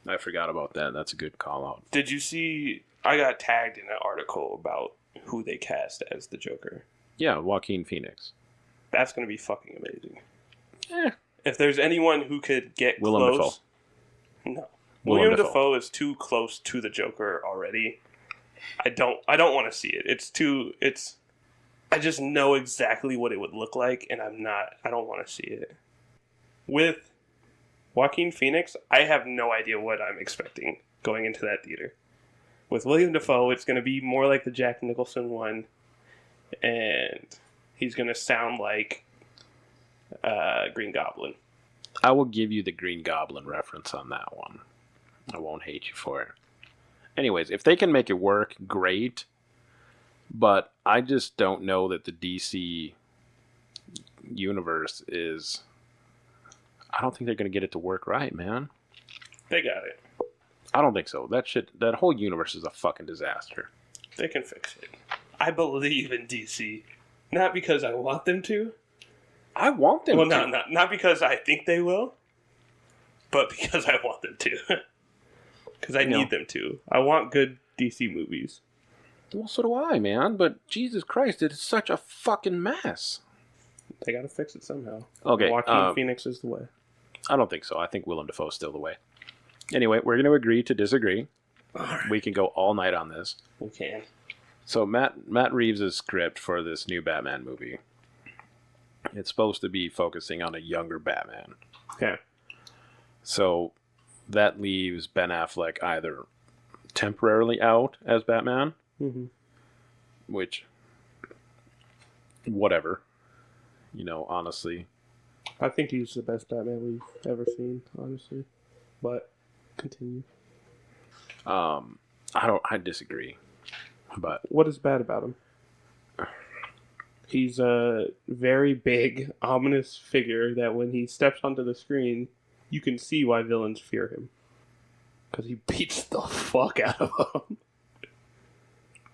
I forgot about that. That's a good call out. Did you see? I got tagged in an article about who they cast as the Joker. Yeah, Joaquin Phoenix. That's going to be fucking amazing. If there's anyone who could get Willem close... Dafoe. No. William Dafoe is too close to the Joker already. I don't want to see it. I just know exactly what it would look like, and I don't want to see it. With Joaquin Phoenix, I have no idea what I'm expecting going into that theater. With William Dafoe, it's going to be more like the Jack Nicholson one, and he's going to sound like Green Goblin. I will give you the Green Goblin reference on that one. I won't hate you for it. Anyways, if they can make it work, great. But I just don't know that the DC universe is... I don't think they're going to get it to work right, man. They got it. I don't think so. That whole universe is a fucking disaster. They can fix it. I believe in DC. Not because I want them to. I want them to. Well, not because I think they will, but because I want them to. Because I need them to. I want good DC movies. Well, so do I, man. But Jesus Christ, it is such a fucking mess. They gotta fix it somehow. Okay, Joaquin Phoenix is the way. I don't think so. I think Willem Dafoe's still the way. Anyway, we're going to agree to disagree. Alright. We can go all night on this. We can. So Matt Reeves' script for this new Batman movie, it's supposed to be focusing on a younger Batman. Okay. So that leaves Ben Affleck either temporarily out as Batman, which, whatever, honestly. I think he's the best Batman we've ever seen, honestly. But continue. I disagree. But what is bad about him? He's a very big, ominous figure that when he steps onto the screen, you can see why villains fear him. Because he beats the fuck out of them.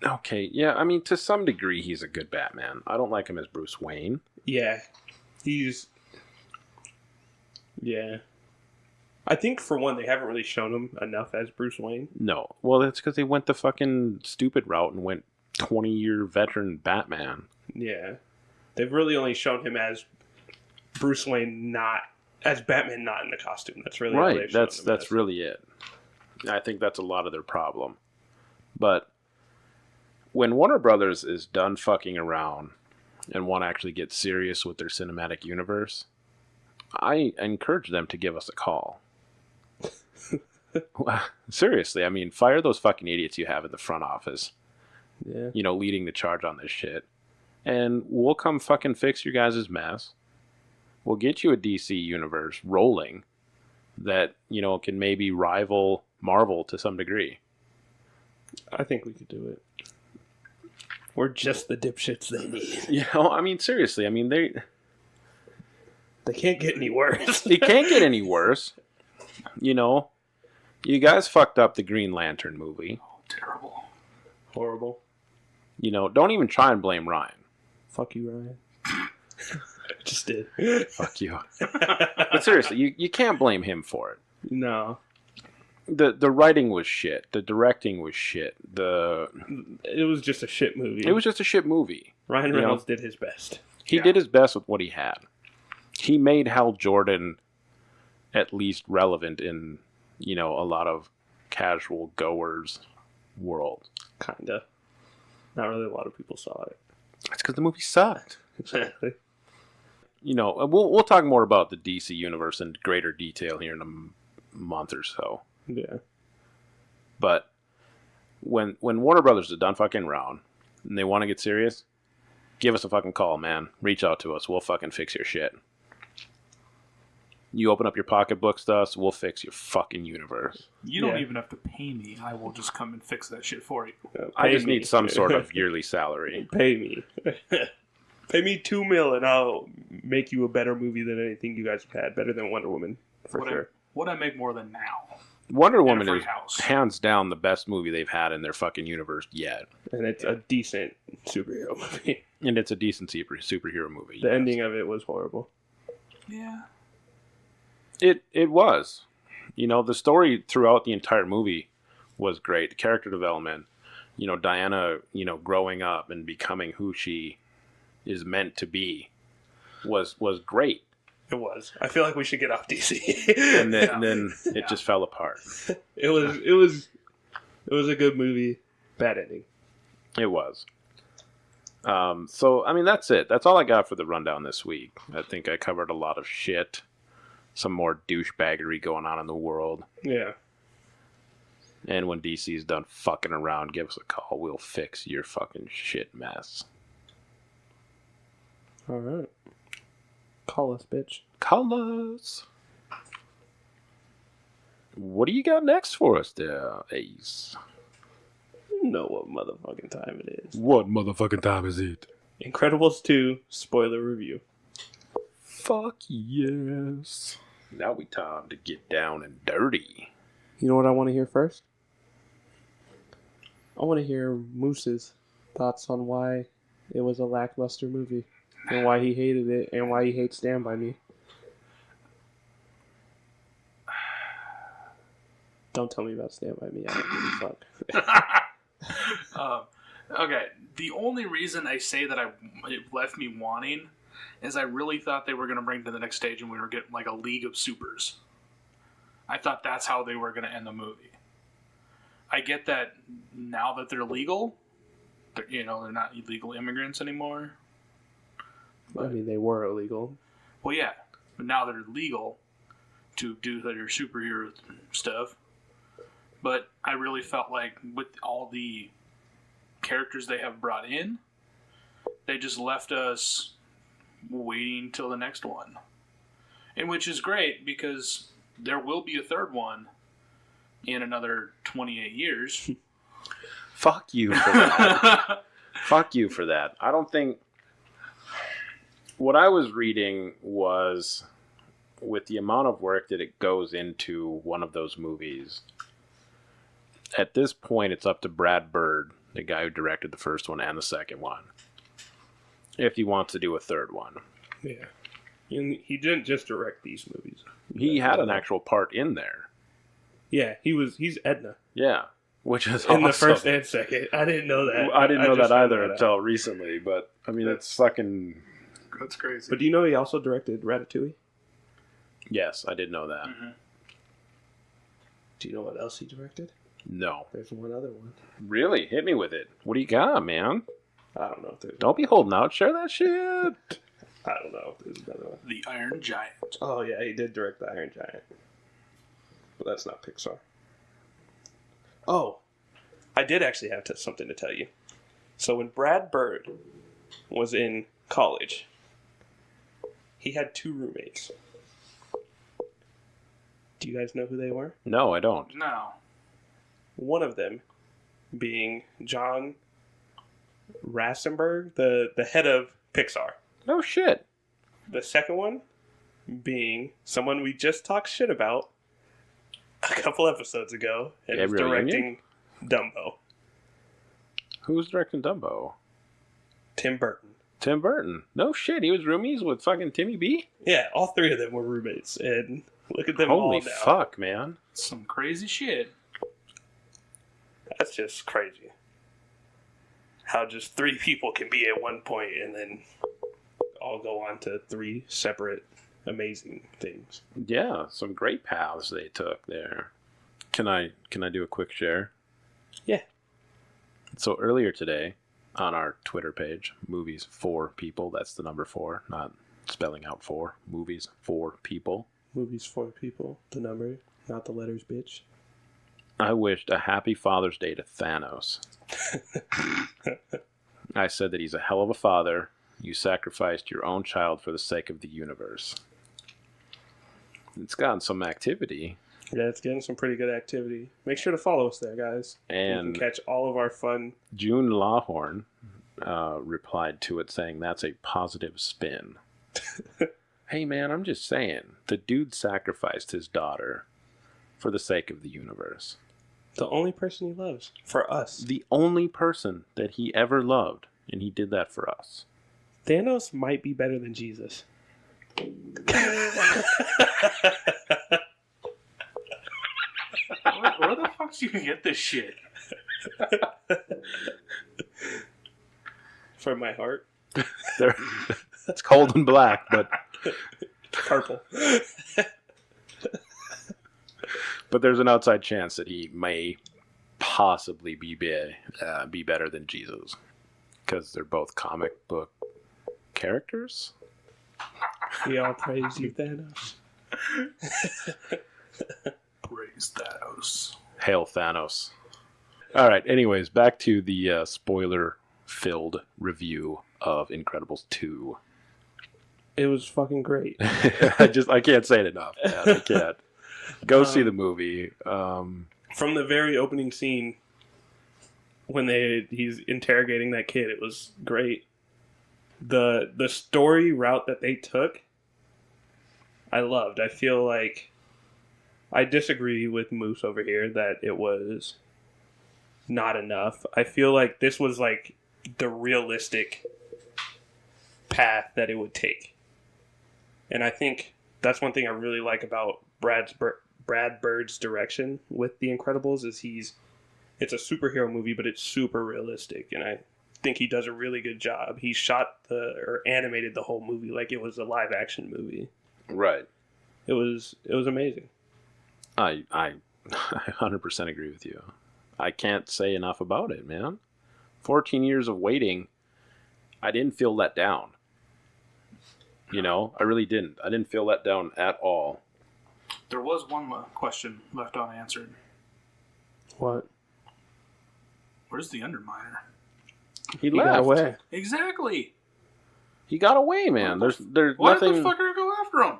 Okay, yeah, I mean, to some degree, he's a good Batman. I don't like him as Bruce Wayne. Yeah. Yeah. I think, for one, they haven't really shown him enough as Bruce Wayne. No. Well, that's because they went the fucking stupid route and went 20-year veteran Batman. Yeah. They've really only shown him as Bruce Wayne, not as Batman, not in the costume. That's really all they've shown him that's as. really it. I think that's a lot of their problem. But when Warner Brothers is done fucking around and want to actually get serious with their cinematic universe, I encourage them to give us a call. Seriously, I mean, fire those fucking idiots you have in the front office. Yeah. Leading the charge on this shit. And we'll come fucking fix your guys' mess. We'll get you a DC universe rolling that, can maybe rival Marvel to some degree. I think we could do it. We're just the dipshits they need. I mean, seriously, I mean, they can't get any worse. They can't get any worse. You guys fucked up the Green Lantern movie. Oh, terrible. Horrible. Don't even try and blame Ryan. Fuck you, Ryan. I just did. Fuck you. But seriously, you can't blame him for it. No. The writing was shit. The directing was shit. It was just a shit movie. It was just a shit movie. Ryan Reynolds did his best. He did his best with what he had. He made Hal Jordan at least relevant in, a lot of casual goers' world. Kinda. Not really a lot of people saw it. That's because the movie sucked. Exactly. We'll talk more about the DC universe in greater detail here in a month or so. Yeah. But when Warner Brothers is done fucking around and they want to get serious, give us a fucking call, man. Reach out to us. We'll fucking fix your shit. You open up your pocketbooks to us, we'll fix your fucking universe. You don't even have to pay me. I will just come and fix that shit for you. I just need some sort of yearly salary. Pay me. Pay me $2 million and I'll make you a better movie than anything you guys have had. Better than Wonder Woman, for sure. What I make more than now. Wonder Woman is hands down the best movie they've had in their fucking universe yet. And it's a decent superhero movie. And it's a decent superhero movie. The ending of it was horrible. Yeah. It was. The story throughout the entire movie was great. The character development, Diana, growing up and becoming who she is meant to be was great. It was. I feel like we should get off DC. and then it just fell apart. It was a good movie. Bad ending. It was. So I mean, that's it. That's all I got for the rundown this week. I think I covered a lot of shit. Some more douchebaggery going on in the world. Yeah. And when DC's done fucking around, give us a call. We'll fix your fucking shit mess. All right. Call us, bitch. Call us. What do you got next for us there, Ace? You know what motherfucking time it is. What motherfucking time is it? Incredibles 2 spoiler review. Fuck yes. Now we time to get down and dirty. You know what I want to hear first? I want to hear Moose's thoughts on why it was a lackluster movie. And why he hated it. And why he hates Stand By Me. Don't tell me about Stand By Me. I don't give a fuck. Okay, the only reason I say that it left me wanting is I really thought they were going to bring to the next stage and we were getting like a League of Supers. I thought that's how they were going to end the movie. I get that now that they're legal, they're not illegal immigrants anymore. I mean, they were illegal. Well, yeah, but now they're legal to do their superhero stuff. But I really felt like with all the characters they have brought in, they just left us waiting till the next one. And which is great because there will be a third one in another 28 years. Fuck you for that. Fuck you for that. I don't think... What I was reading was, with the amount of work that it goes into one of those movies, at this point it's up to Brad Bird, the guy who directed the first one and the second one, if he wants to do a third one. Yeah. And he didn't just direct these movies. He had an actual part in there. Yeah, he's Edna. Yeah, which is in awesome. the first and second. I didn't know that. I didn't know that either that until recently, but I mean, it's fucking... That's crazy. But do you know he also directed Ratatouille? Yes, I did know that. Mm-hmm. Do you know what else he directed? No. There's one other one. Really? Hit me with it. What do you got, man? I don't know if there's... Don't be holding out. Share that shit. I don't know if there's another one. The Iron Giant. Oh, yeah, he did direct The Iron Giant. But that's not Pixar. Oh, I did actually have something to tell you. So when Brad Bird was in college, he had 2 roommates. Do you guys know who they were? No, I don't. No. One of them being John Rassenberg, the head of Pixar. No shit. The second one being someone we just talked shit about a couple episodes ago, and is directing Dumbo. Who's directing Dumbo? Tim Burton. Tim Burton. No shit. He was roomies with fucking Timmy B? Yeah, all 3 of them were roommates, and look at them all Holy now. fuck, man. Some crazy shit. That's just crazy. How just 3 people can be at one point and then all go on to 3 separate amazing things. Yeah, some great paths they took there. Can I do a quick share? Yeah. So earlier today, on our Twitter page, Movies for People, that's the number 4, not spelling out 4, Movies for People. Movies for people, the number, not the letters, bitch. I wished a happy Father's Day to Thanos. I said that he's a hell of a father. You sacrificed your own child for the sake of the universe. It's gotten some activity. Yeah, it's getting some pretty good activity. Make sure to follow us there, guys. And you can catch all of our fun. June Lawhorn replied to it saying, that's a positive spin. Hey, man, I'm just saying. The dude sacrificed his daughter for the sake of the universe. The only person he loves. For us. The only person that he ever loved. And he did that for us. Thanos might be better than Jesus. Where the fuck do you get this shit? From my heart. It's cold and black, but... Purple. But there's an outside chance that he may possibly be better than Jesus. Because they're both comic book characters. We all praise you, Thanos. Praise Thanos. Hail Thanos. Alright, anyways, back to the spoiler-filled review of Incredibles 2. It was fucking great. I can't say it enough, man. I can't. Go see the movie. From the very opening scene, when he's interrogating that kid, it was great. The story route that they took, I loved. I feel like I disagree with Moose over here that it was not enough. I feel like this was like the realistic path that it would take. And I think that's one thing I really like about Brad Bird's direction with The Incredibles is he's it's a superhero movie, but it's super realistic, and I think he does a really good job. He shot or animated the whole movie like it was a live action movie. Right. It was amazing. I 100% agree with you. I can't say enough about it, man. 14 years of waiting, I didn't feel let down. You know, I really didn't. I didn't feel let down at all. There was one question left unanswered. What? Where's the Underminer? He Got left. away. Exactly. He got away, man. There's Why nothing. did the fuckers go after him?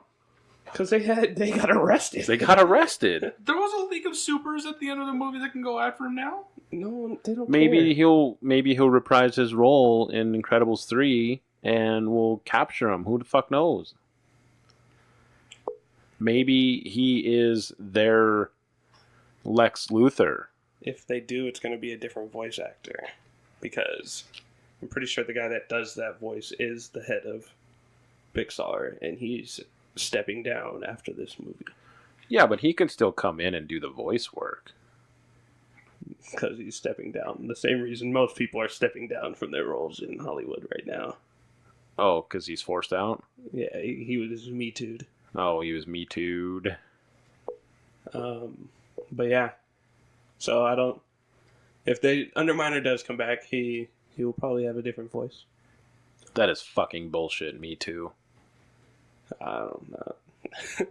Because they got arrested. They got arrested. There was a League of Supers at the end of the movie that can go after him now. No, they don't. Maybe care. he'll reprise his role in Incredibles 3 and we'll capture him. Who the fuck knows? Maybe he is their Lex Luthor. If they do, it's going to be a different voice actor, because I'm pretty sure the guy that does that voice is the head of Pixar, and he's stepping down after this movie. Yeah, but he can still come in and do the voice work. Because he's stepping down. The same reason most people are stepping down from their roles in Hollywood right now. Oh, because he's forced out? Yeah, he was Me Too'd. Oh, he was Me Too'd. But yeah. So I don't... If Underminer does come back, he will probably have a different voice. That is fucking bullshit, Me Too. I don't know.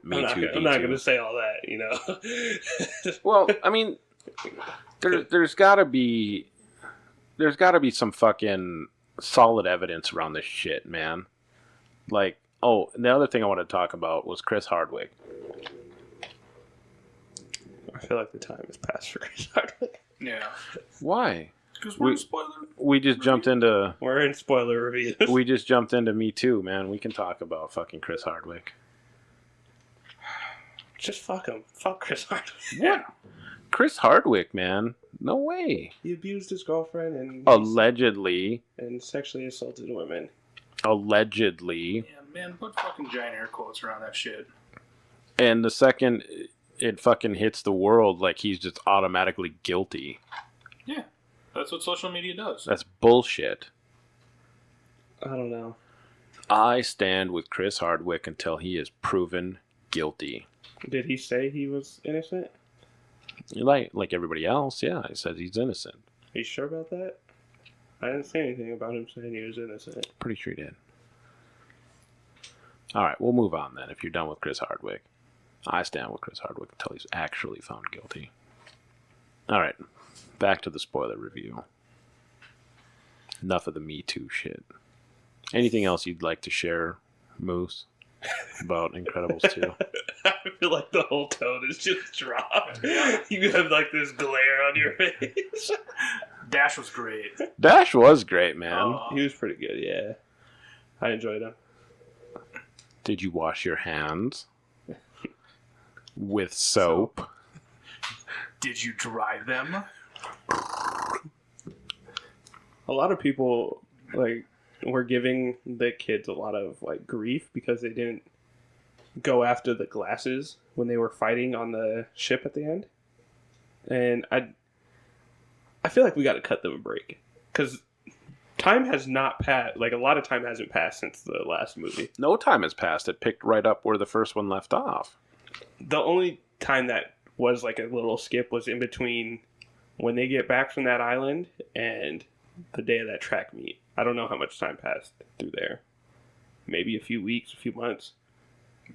Me Too, I'm not going to say all that, you know. Well, I mean, there's got to be some fucking solid evidence around this shit, man. Like, oh, and the other thing I wanted to talk about was Chris Hardwick. I feel like the time has passed for Chris Hardwick. Yeah. Why? Because we're spoiler. We just jumped into. We're in spoiler reviews. We just jumped into Me Too, man. We can talk about fucking Chris Hardwick. Just fuck him. Fuck Chris Hardwick. What? Chris Hardwick, man. No way. He abused his girlfriend and Allegedly. and sexually assaulted women. Allegedly. Yeah, man, put fucking giant air quotes around that shit. And the second it fucking hits the world, like he's just automatically guilty. Yeah. That's what social media does. That's bullshit. I don't know. I stand with Chris Hardwick until he is proven guilty. Did he say he was innocent? Like everybody else, yeah. He says he's innocent. Are you sure about that? I didn't say anything about him saying he was innocent. Pretty sure he did. Alright, we'll move on then if you're done with Chris Hardwick. I stand with Chris Hardwick until he's actually found guilty. Alright, back to the spoiler review. Enough of the Me Too shit. Anything else you'd like to share, Moose, about Incredibles 2? I feel like the whole tone is just dropped. You have like this glare on your face. Dash was great. Dash was great, man. He was pretty good, yeah. I enjoyed him. Did you wash your hands with soap? Did you dry them? A lot of people were giving the kids a lot of grief because they didn't go after the glasses when they were fighting on the ship at the end. And I feel like we got to cut them a break because time has not passed. Like, a lot of time hasn't passed since the last movie. No time has passed. It picked right up where the first one left off. The only time that was like a little skip was in between when they get back from that island and the day of that track meet. I don't know how much time passed through there. Maybe a few weeks, a few months.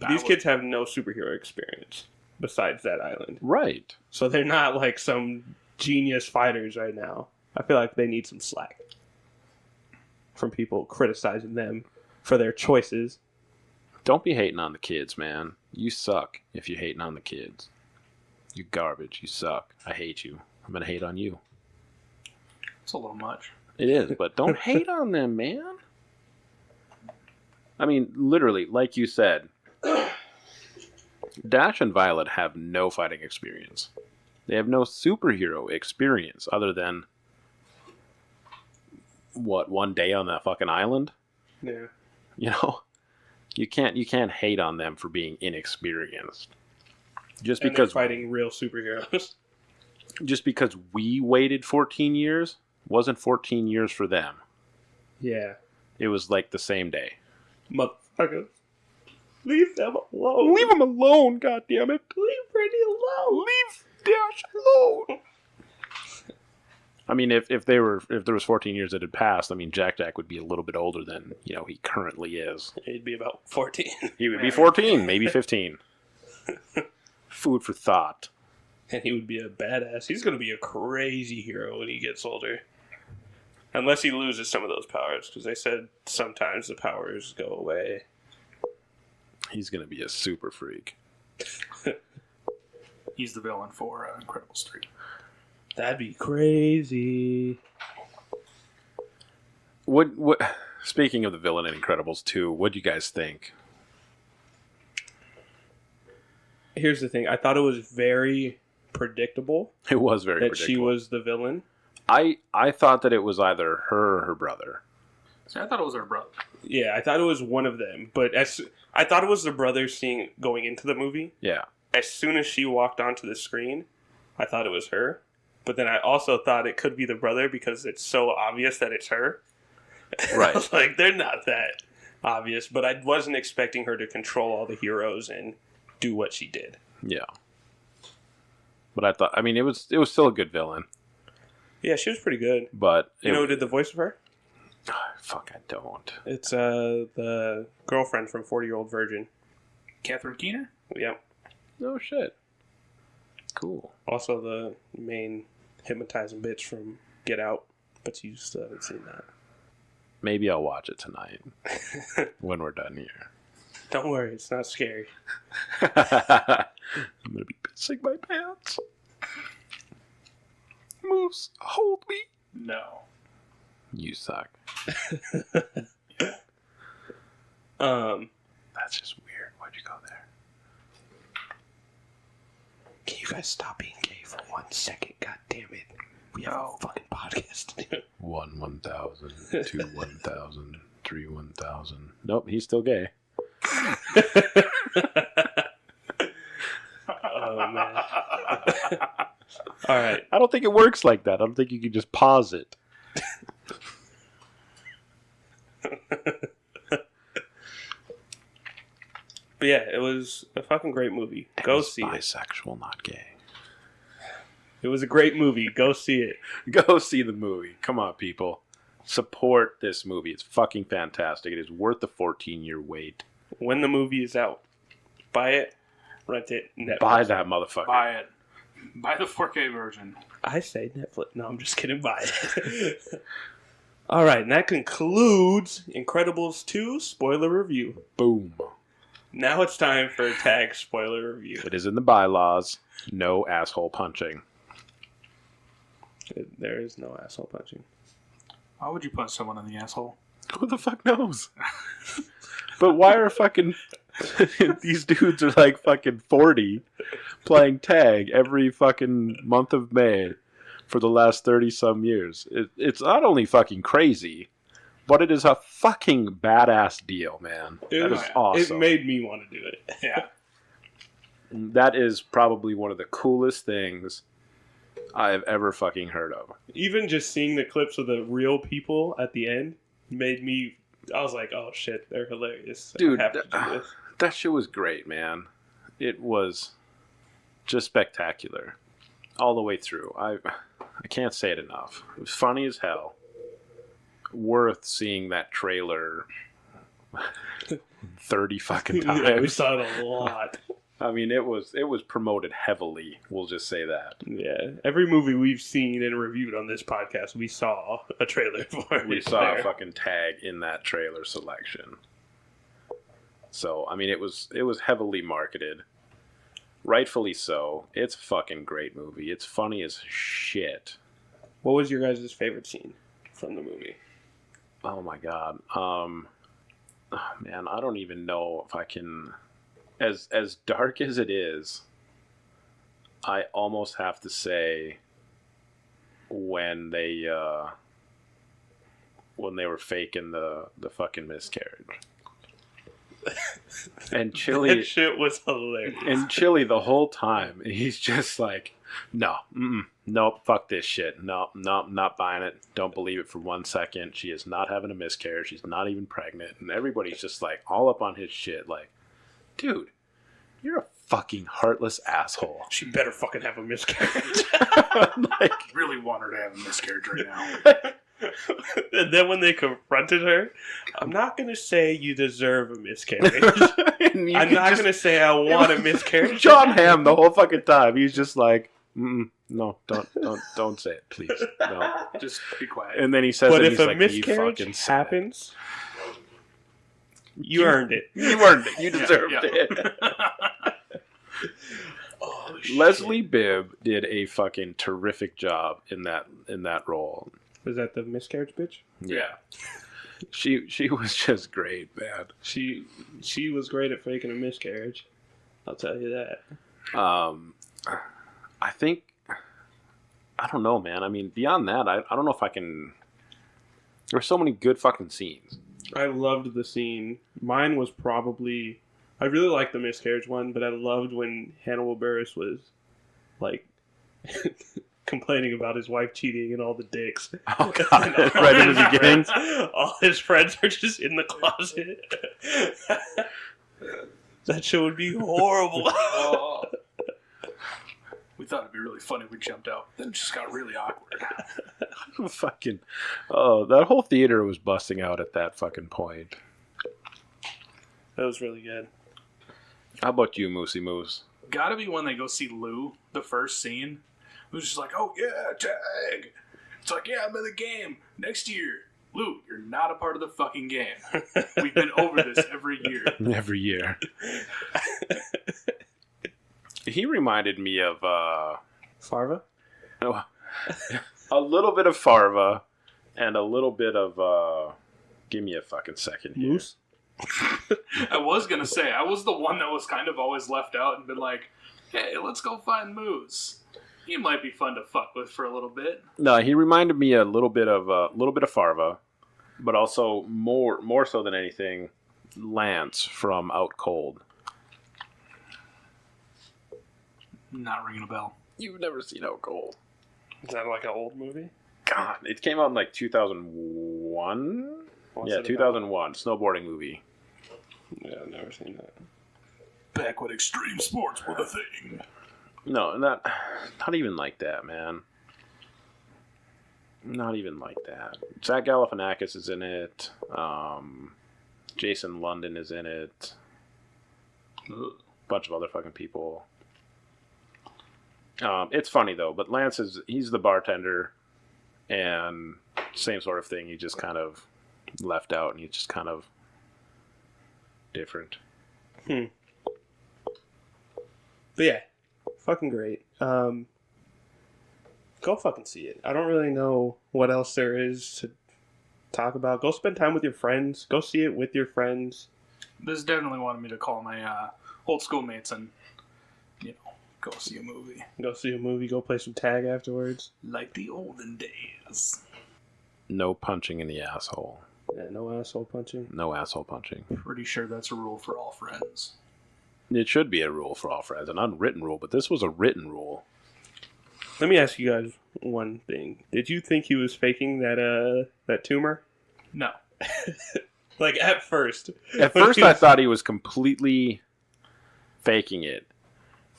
These kids have no superhero experience besides that island. Right. So they're not like some genius fighters right now. I feel like they need some slack from people criticizing them for their choices. Don't be hating on the kids, man. You suck if you're hating on the kids. You garbage. You suck. I hate you. I'm going to hate on you. It's a little much. It is, but don't hate on them, man. I mean, literally, like you said, Dash and Violet have no fighting experience. They have no superhero experience other than, what, one day on that fucking island? Yeah. You know? You can't hate on them for being inexperienced. Just And because they're fighting real superheroes. just because we waited 14 years, wasn't 14 years for them. Yeah. It was like the same day. Motherfuckers. Leave them alone. Leave them alone, goddammit. Leave Brittany alone. Leave Dash alone. I mean, if there was 14 years that had passed, I mean, Jack would be a little bit older than, he currently is. He'd be about 14. He would be 14, maybe 15. Food for thought. And he would be a badass. He's going to be a crazy hero when he gets older. Unless he loses some of those powers, because they said sometimes the powers go away. He's going to be a super freak. He's the villain for Incredibles 3. That'd be crazy. What? Speaking of the villain in Incredibles 2, what do you guys think? Here's the thing. I thought it was very predictable. It was very that predictable. She was the villain. I thought that it was either her or her brother. See, I thought it was her brother. Yeah, I thought it was one of them. But I thought it was the brother going into the movie. Yeah. As soon as she walked onto the screen, I thought it was her. But then I also thought it could be the brother because it's so obvious that it's her. Right. I was like, they're not that obvious. But I wasn't expecting her to control all the heroes and do what she did. Yeah. But I thought, I mean, it was still a good villain. Yeah, she was pretty good. But You know who did the voice of her? Fuck, I don't. It's the girlfriend from 40-Year-Old Virgin. Catherine Keener? Yep. No shit. Cool. Also the main hypnotizing bitch from Get Out. But you still haven't seen that. Maybe I'll watch it tonight when we're done here. Don't worry, it's not scary. I'm gonna be pissing my pants. Moose, hold me. No. You suck. That's just weird. Why'd you go there? Can you guys stop being gay for 1 second? God damn it. We have a fucking podcast to do. 1 1,000, 2 1,000, 3 1,000. Nope, he's still gay. Oh, man. All right. I don't think it works like that. I don't think you can just pause it. But yeah, it was a fucking great movie. Go see it. Bisexual, not gay. It was a great movie. Go see it. Go see the movie. Come on, people. Support this movie. It's fucking fantastic. It is worth the 14-year wait. When the movie is out, buy it, rent it, Netflix. Buy that motherfucker. Buy it. Buy the 4K version. I say Netflix. No, I'm just kidding. Buy it. All right, and that concludes Incredibles 2 spoiler review. Boom. Now it's time for a tag spoiler review. It is in the bylaws. No asshole punching. There is no asshole punching. Why would you punch someone in the asshole? Who the fuck knows? But why are fucking... these dudes are like fucking 40 playing tag every fucking month of May for the last 30-some years. It's not only fucking crazy, but it is a fucking badass deal, man. That is awesome. It made me want to do it. Yeah. That is probably one of the coolest things I've ever fucking heard of. Even just seeing the clips of the real people at the end made me... I was like, oh shit, they're hilarious. Dude, I have to do this. That shit was great, man. It was just spectacular. All the way through. I can't say it enough. It was funny as hell. Worth seeing that trailer 30 fucking times. Yeah, we saw it a lot. I mean, it was promoted heavily. We'll just say that. Yeah, every movie we've seen and reviewed on this podcast, we saw a trailer for it. We saw a fucking tag in that trailer selection. So, I mean, it was heavily marketed. Rightfully so. It's a fucking great movie. It's funny as shit. What was your guys' favorite scene from the movie? Oh my god. Man, I don't even know if I can... As dark as it is, I almost have to say when they were faking the fucking miscarriage. And Chili... That shit was hilarious. And Chili the whole time, he's just like, No, nope, fuck this shit. No, not buying it. Don't believe it for 1 second. She is not having a miscarriage. She's not even pregnant. And everybody's just like all up on his shit. Like, dude, you're a fucking heartless asshole. She better fucking have a miscarriage. Like, really want her to have a miscarriage right now. And then when they confronted her, I'm not going to say you deserve a miscarriage. I'm not going to say I want a miscarriage. John Hamm the whole fucking time. He's just like, no, don't say it, please. No. Just be quiet. And then he says, but it, if he's a like, miscarriage happens, you earned it. You earned it. You deserved it. Oh, Leslie Bibb did a fucking terrific job in that role. Was that the miscarriage bitch? Yeah. She was just great, man. She was great at faking a miscarriage. I'll tell you that. I think, I don't know, man. I mean, beyond that, I don't know if I can. There were so many good fucking scenes. I loved the scene. Mine was probably, I really liked the miscarriage one, but I loved when Hannibal Buress was like complaining about his wife cheating and all the dicks. Oh god! Right in the beginning, all his friends are just in the closet. That show would be horrible. Oh. We thought it'd be really funny if we jumped out. Then it just got really awkward. Fucking, oh, that whole theater was busting out at that fucking point. That was really good. How about you, Moosey Moose? Gotta be when they go see Lou, the first scene. It was just like, oh yeah, tag. It's like, yeah, I'm in the game. Next year, Lou, you're not a part of the fucking game. We've been over this every year. Every year. He reminded me of Farva? A little bit of Farva and a little bit of give me a fucking second here. Moose? I was gonna say, I was the one that was kind of always left out and been like, hey, let's go find Moose. He might be fun to fuck with for a little bit. No, he reminded me a little bit of Farva, but also more so than anything, Lance from Out Cold. Not ringing a bell. You've never seen Out Cold? Is that like an old movie? God, it came out in like 2001. What's Yeah, it 2001 snowboarding movie. Yeah, I've never seen that. Back when extreme sports were the thing. No, not even like that, man. Not even like that. Zach Galifianakis is in it. Jason London is in it. Bunch of other fucking people. It's funny though, but Lance he's the bartender, and same sort of thing. He just kind of left out, and he's just kind of different. But yeah, fucking great. Go fucking see it. I don't really know what else there is to talk about. Go spend time with your friends. Go see it with your friends. This definitely wanted me to call my old schoolmates and, go see a movie. Go see a movie. Go play some tag afterwards. Like the olden days. No punching in the asshole. Yeah, no asshole punching. No asshole punching. Pretty sure that's a rule for all friends. It should be a rule for all friends, an unwritten rule, but this was a written rule. Let me ask you guys one thing. Did you think he was faking that tumor? No. Like at first. At first I thought he was completely faking it.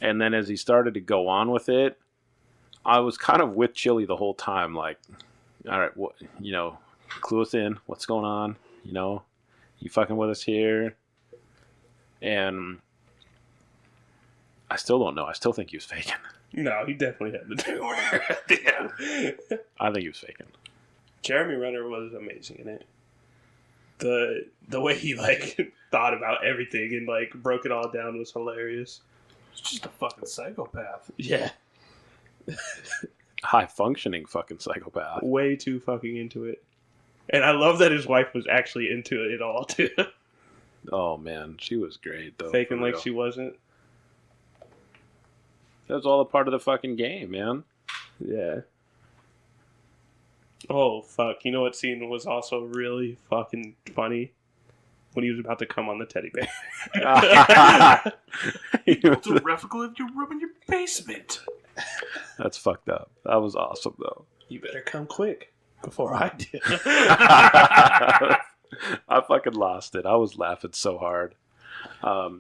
And then as he started to go on with it, I was kind of with Chili the whole time. Like, all right, what, clue us in. What's going on? You fucking with us here? And I still don't know. I still think he was faking. No, he definitely had the tumor. Yeah. I think he was faking. Jeremy Renner was amazing in it. The way he thought about everything and broke it all down was hilarious. He's just a fucking psychopath. Yeah. High functioning fucking psychopath. Way too fucking into it. And I love that his wife was actually into it all too. Oh man, she was great though. Faking like she wasn't. That was all a part of the fucking game, man. Yeah. Oh fuck! You know what scene was also really fucking funny? When he was about to come on the teddy bear. It's a replica of your room in your basement. That's fucked up. That was awesome, though. You better come quick before I do. I fucking lost it. I was laughing so hard.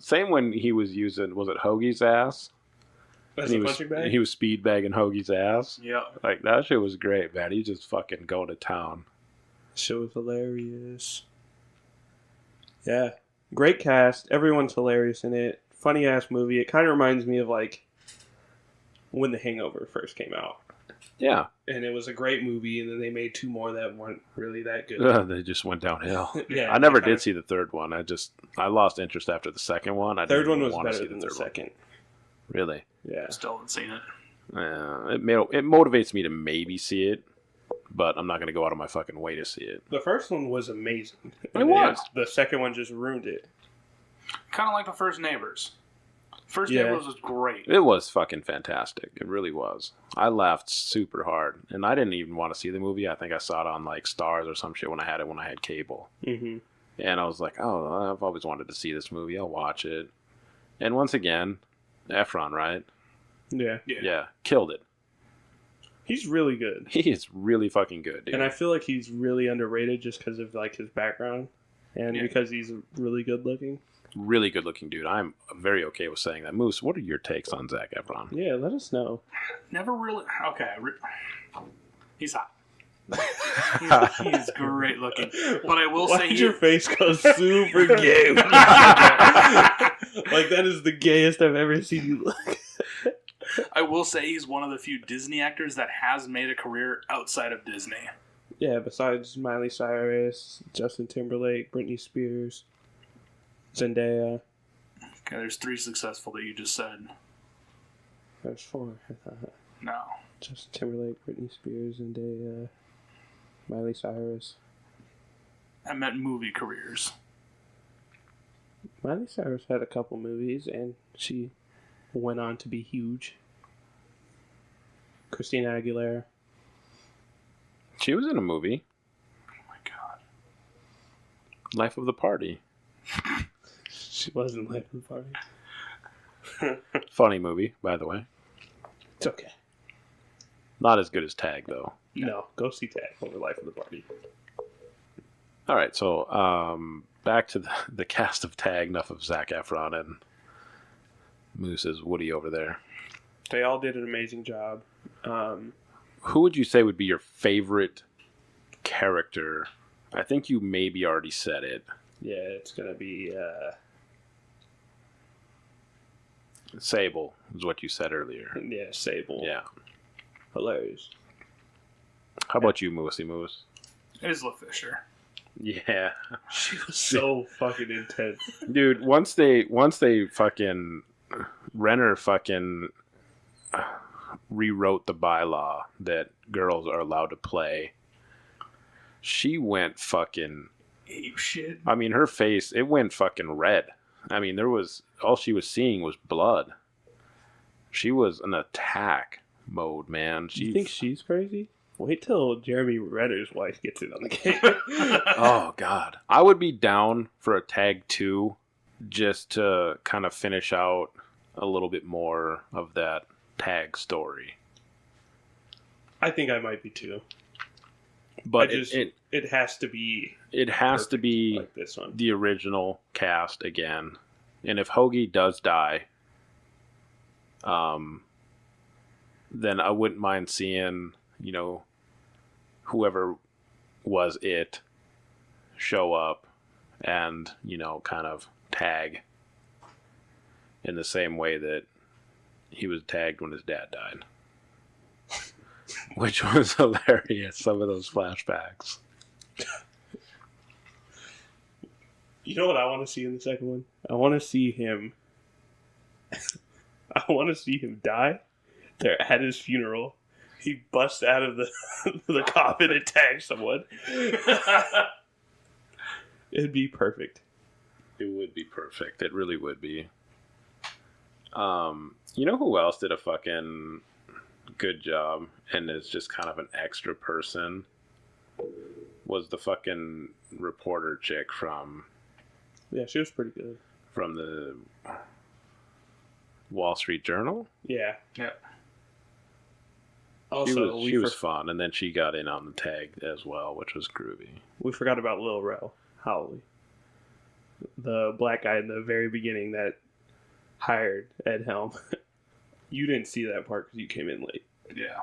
Same when he was using, was it Hoagie's ass? That's he a was punching bag? he was speed bagging Hoagie's ass. Yeah. Like that shit was great, man. He just fucking going to town. Shit was hilarious. Yeah. Great cast. Everyone's hilarious in it. Funny ass movie. It kind of reminds me of like when The Hangover first came out. Yeah. And it was a great movie, and then they made 2 more that weren't really that good. They just went downhill. Yeah, I never they kinda- did see the third one. I lost interest after the second one. I Third didn't one was want to better see than the the third one. second. Really? Yeah. Still haven't seen it. It motivates me to maybe see it, but I'm not going to go out of my fucking way to see it. The first one was amazing. It was. The second one just ruined it. Kind of like the first Neighbors. First Yeah. Neighbors was great. It was fucking fantastic. It really was. I laughed super hard, and I didn't even want to see the movie. I think I saw it on like Stars or some shit when I had cable. Mm-hmm. And I was like, oh, I've always wanted to see this movie. I'll watch it. And once again, Efron, right? Yeah. Yeah, killed it. He's really good. He is really fucking good, dude. And I feel like he's really underrated just because of like his background and Yeah. because he's really good looking. Really good looking dude. I'm very okay with saying that. Moose, what are your takes on Zac Efron? Yeah, let us know. Never really. Okay. He's hot. He's great looking. But I will Why say did your face go super gay? When you said that? Like, that is the gayest I've ever seen you look. I will say he's one of the few Disney actors that has made a career outside of Disney. Yeah, besides Miley Cyrus, Justin Timberlake, Britney Spears, Zendaya. Okay, there's 3 successful that you just said. There's 4, I thought. No. Justin Timberlake, Britney Spears, Zendaya, Miley Cyrus. I meant movie careers. Miley Cyrus had a couple movies, and she went on to be huge. Christina Aguilera. She was in a movie, Oh my god. Life of the Party. She wasn't Life of the Party. Funny movie, by the way. It's okay. Not as good as Tag, though. No, go see Tag over Life of the Party. All right, so back to the cast of Tag. Enough of Zac Efron and Moose's Woody over there. They all did an amazing job. Who would you say would be your favorite character? I think you maybe already said it. Yeah, it's gonna be. Sable is what you said earlier. Yeah, Sable. Yeah. Hilarious. How about you, Moosey Moose? Isla Fisher. Yeah. She was so fucking intense. Dude, once they fucking Renner fucking rewrote the bylaw that girls are allowed to play, she went fucking Ape shit. I mean, her face, it went fucking red. I mean, all she was seeing was blood. She was in attack mode, man. You think she's crazy? Wait till Jeremy Renner's wife gets in on the game. Oh, God. I would be down for a Tag 2 just to kind of finish out a little bit more of that Tag story. I think I might be too. But it has to be. It has to be like this one. the original cast again. And if Hoagie does die, then I wouldn't mind seeing, whoever was it show up and, kind of tag in the same way that he was tagged when his dad died. Which was hilarious, some of those flashbacks. You know what I want to see in the second one? I want to see him. I want to see him die. They're at his funeral. He busts out of the coffin and tags someone. It'd be perfect. It would be perfect. It really would be. You know who else did a fucking good job and is just kind of an extra person? Was the fucking reporter chick from Yeah, she was pretty good. the Wall Street Journal? Yeah. Yeah. Also, she was fun, and then she got in on the tag as well, which was groovy. we forgot about Lil Rel Howley, the black guy in the very beginning that hired Ed Helm. You didn't see that part because you came in late. Yeah.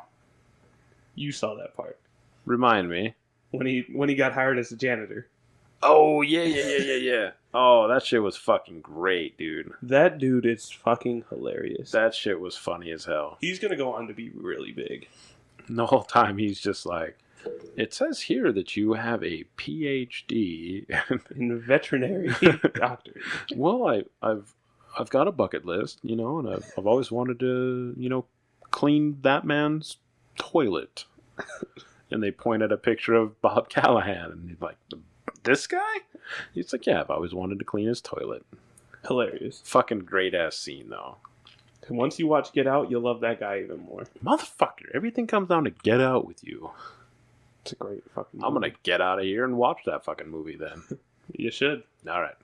You saw that part Remind me. when he got hired as a janitor. Oh, yeah. Oh, that shit was fucking great, dude. That dude is fucking hilarious. That shit was funny as hell. He's gonna go on to be really big. The whole time he's just like, it says here that you have a PhD. In veterinary doctor. Well, I've got a bucket list, you know, and I've always wanted to, you know, clean that man's toilet. And they point at a picture of Bob Callahan, and he's like, this guy? He's like, yeah, I've always wanted to clean his toilet. Hilarious. Fucking great ass scene, though. And once you watch Get Out, you'll love that guy even more. Motherfucker, everything comes down to Get Out with you. It's a great fucking movie. I'm gonna get out of here and watch that fucking movie then. You should. Alright.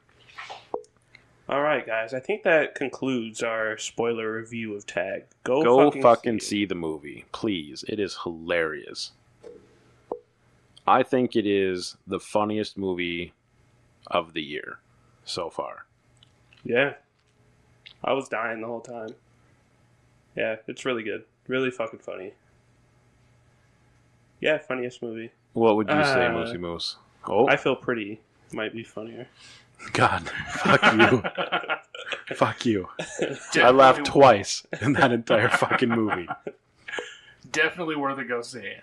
Alright, guys. I think that concludes our spoiler review of Tag. Go fucking see the movie, please. It is hilarious. I think it is the funniest movie of the year so far. Yeah. I was dying the whole time. Yeah, it's really good. Really fucking funny. Yeah, funniest movie. What would you say, Moosey Moose? Oh, I Feel Pretty might be funnier. God. Fuck you. Fuck you. I laughed twice in that entire fucking movie. Definitely worth a go see.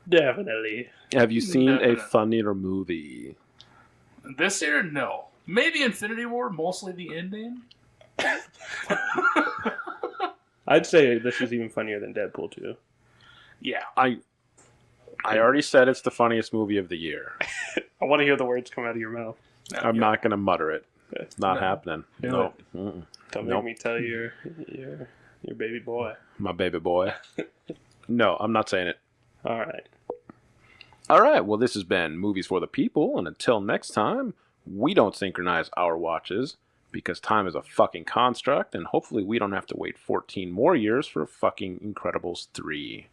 Definitely. Have you seen a Definitely. funnier movie? This year, no. Maybe Infinity War, mostly the ending. I'd say this is even funnier than Deadpool 2. Yeah. I already said it's the funniest movie of the year. I want to hear the words come out of your mouth. I'm not going to mutter it. It's not No. happening. Do No. it. Mm-mm. Don't Nope. make me tell you your baby boy. My baby boy. No, I'm not saying it. All right. All right, well, this has been Movies for the People, and until next time, we don't synchronize our watches because time is a fucking construct, and hopefully we don't have to wait 14 more years for fucking Incredibles 3.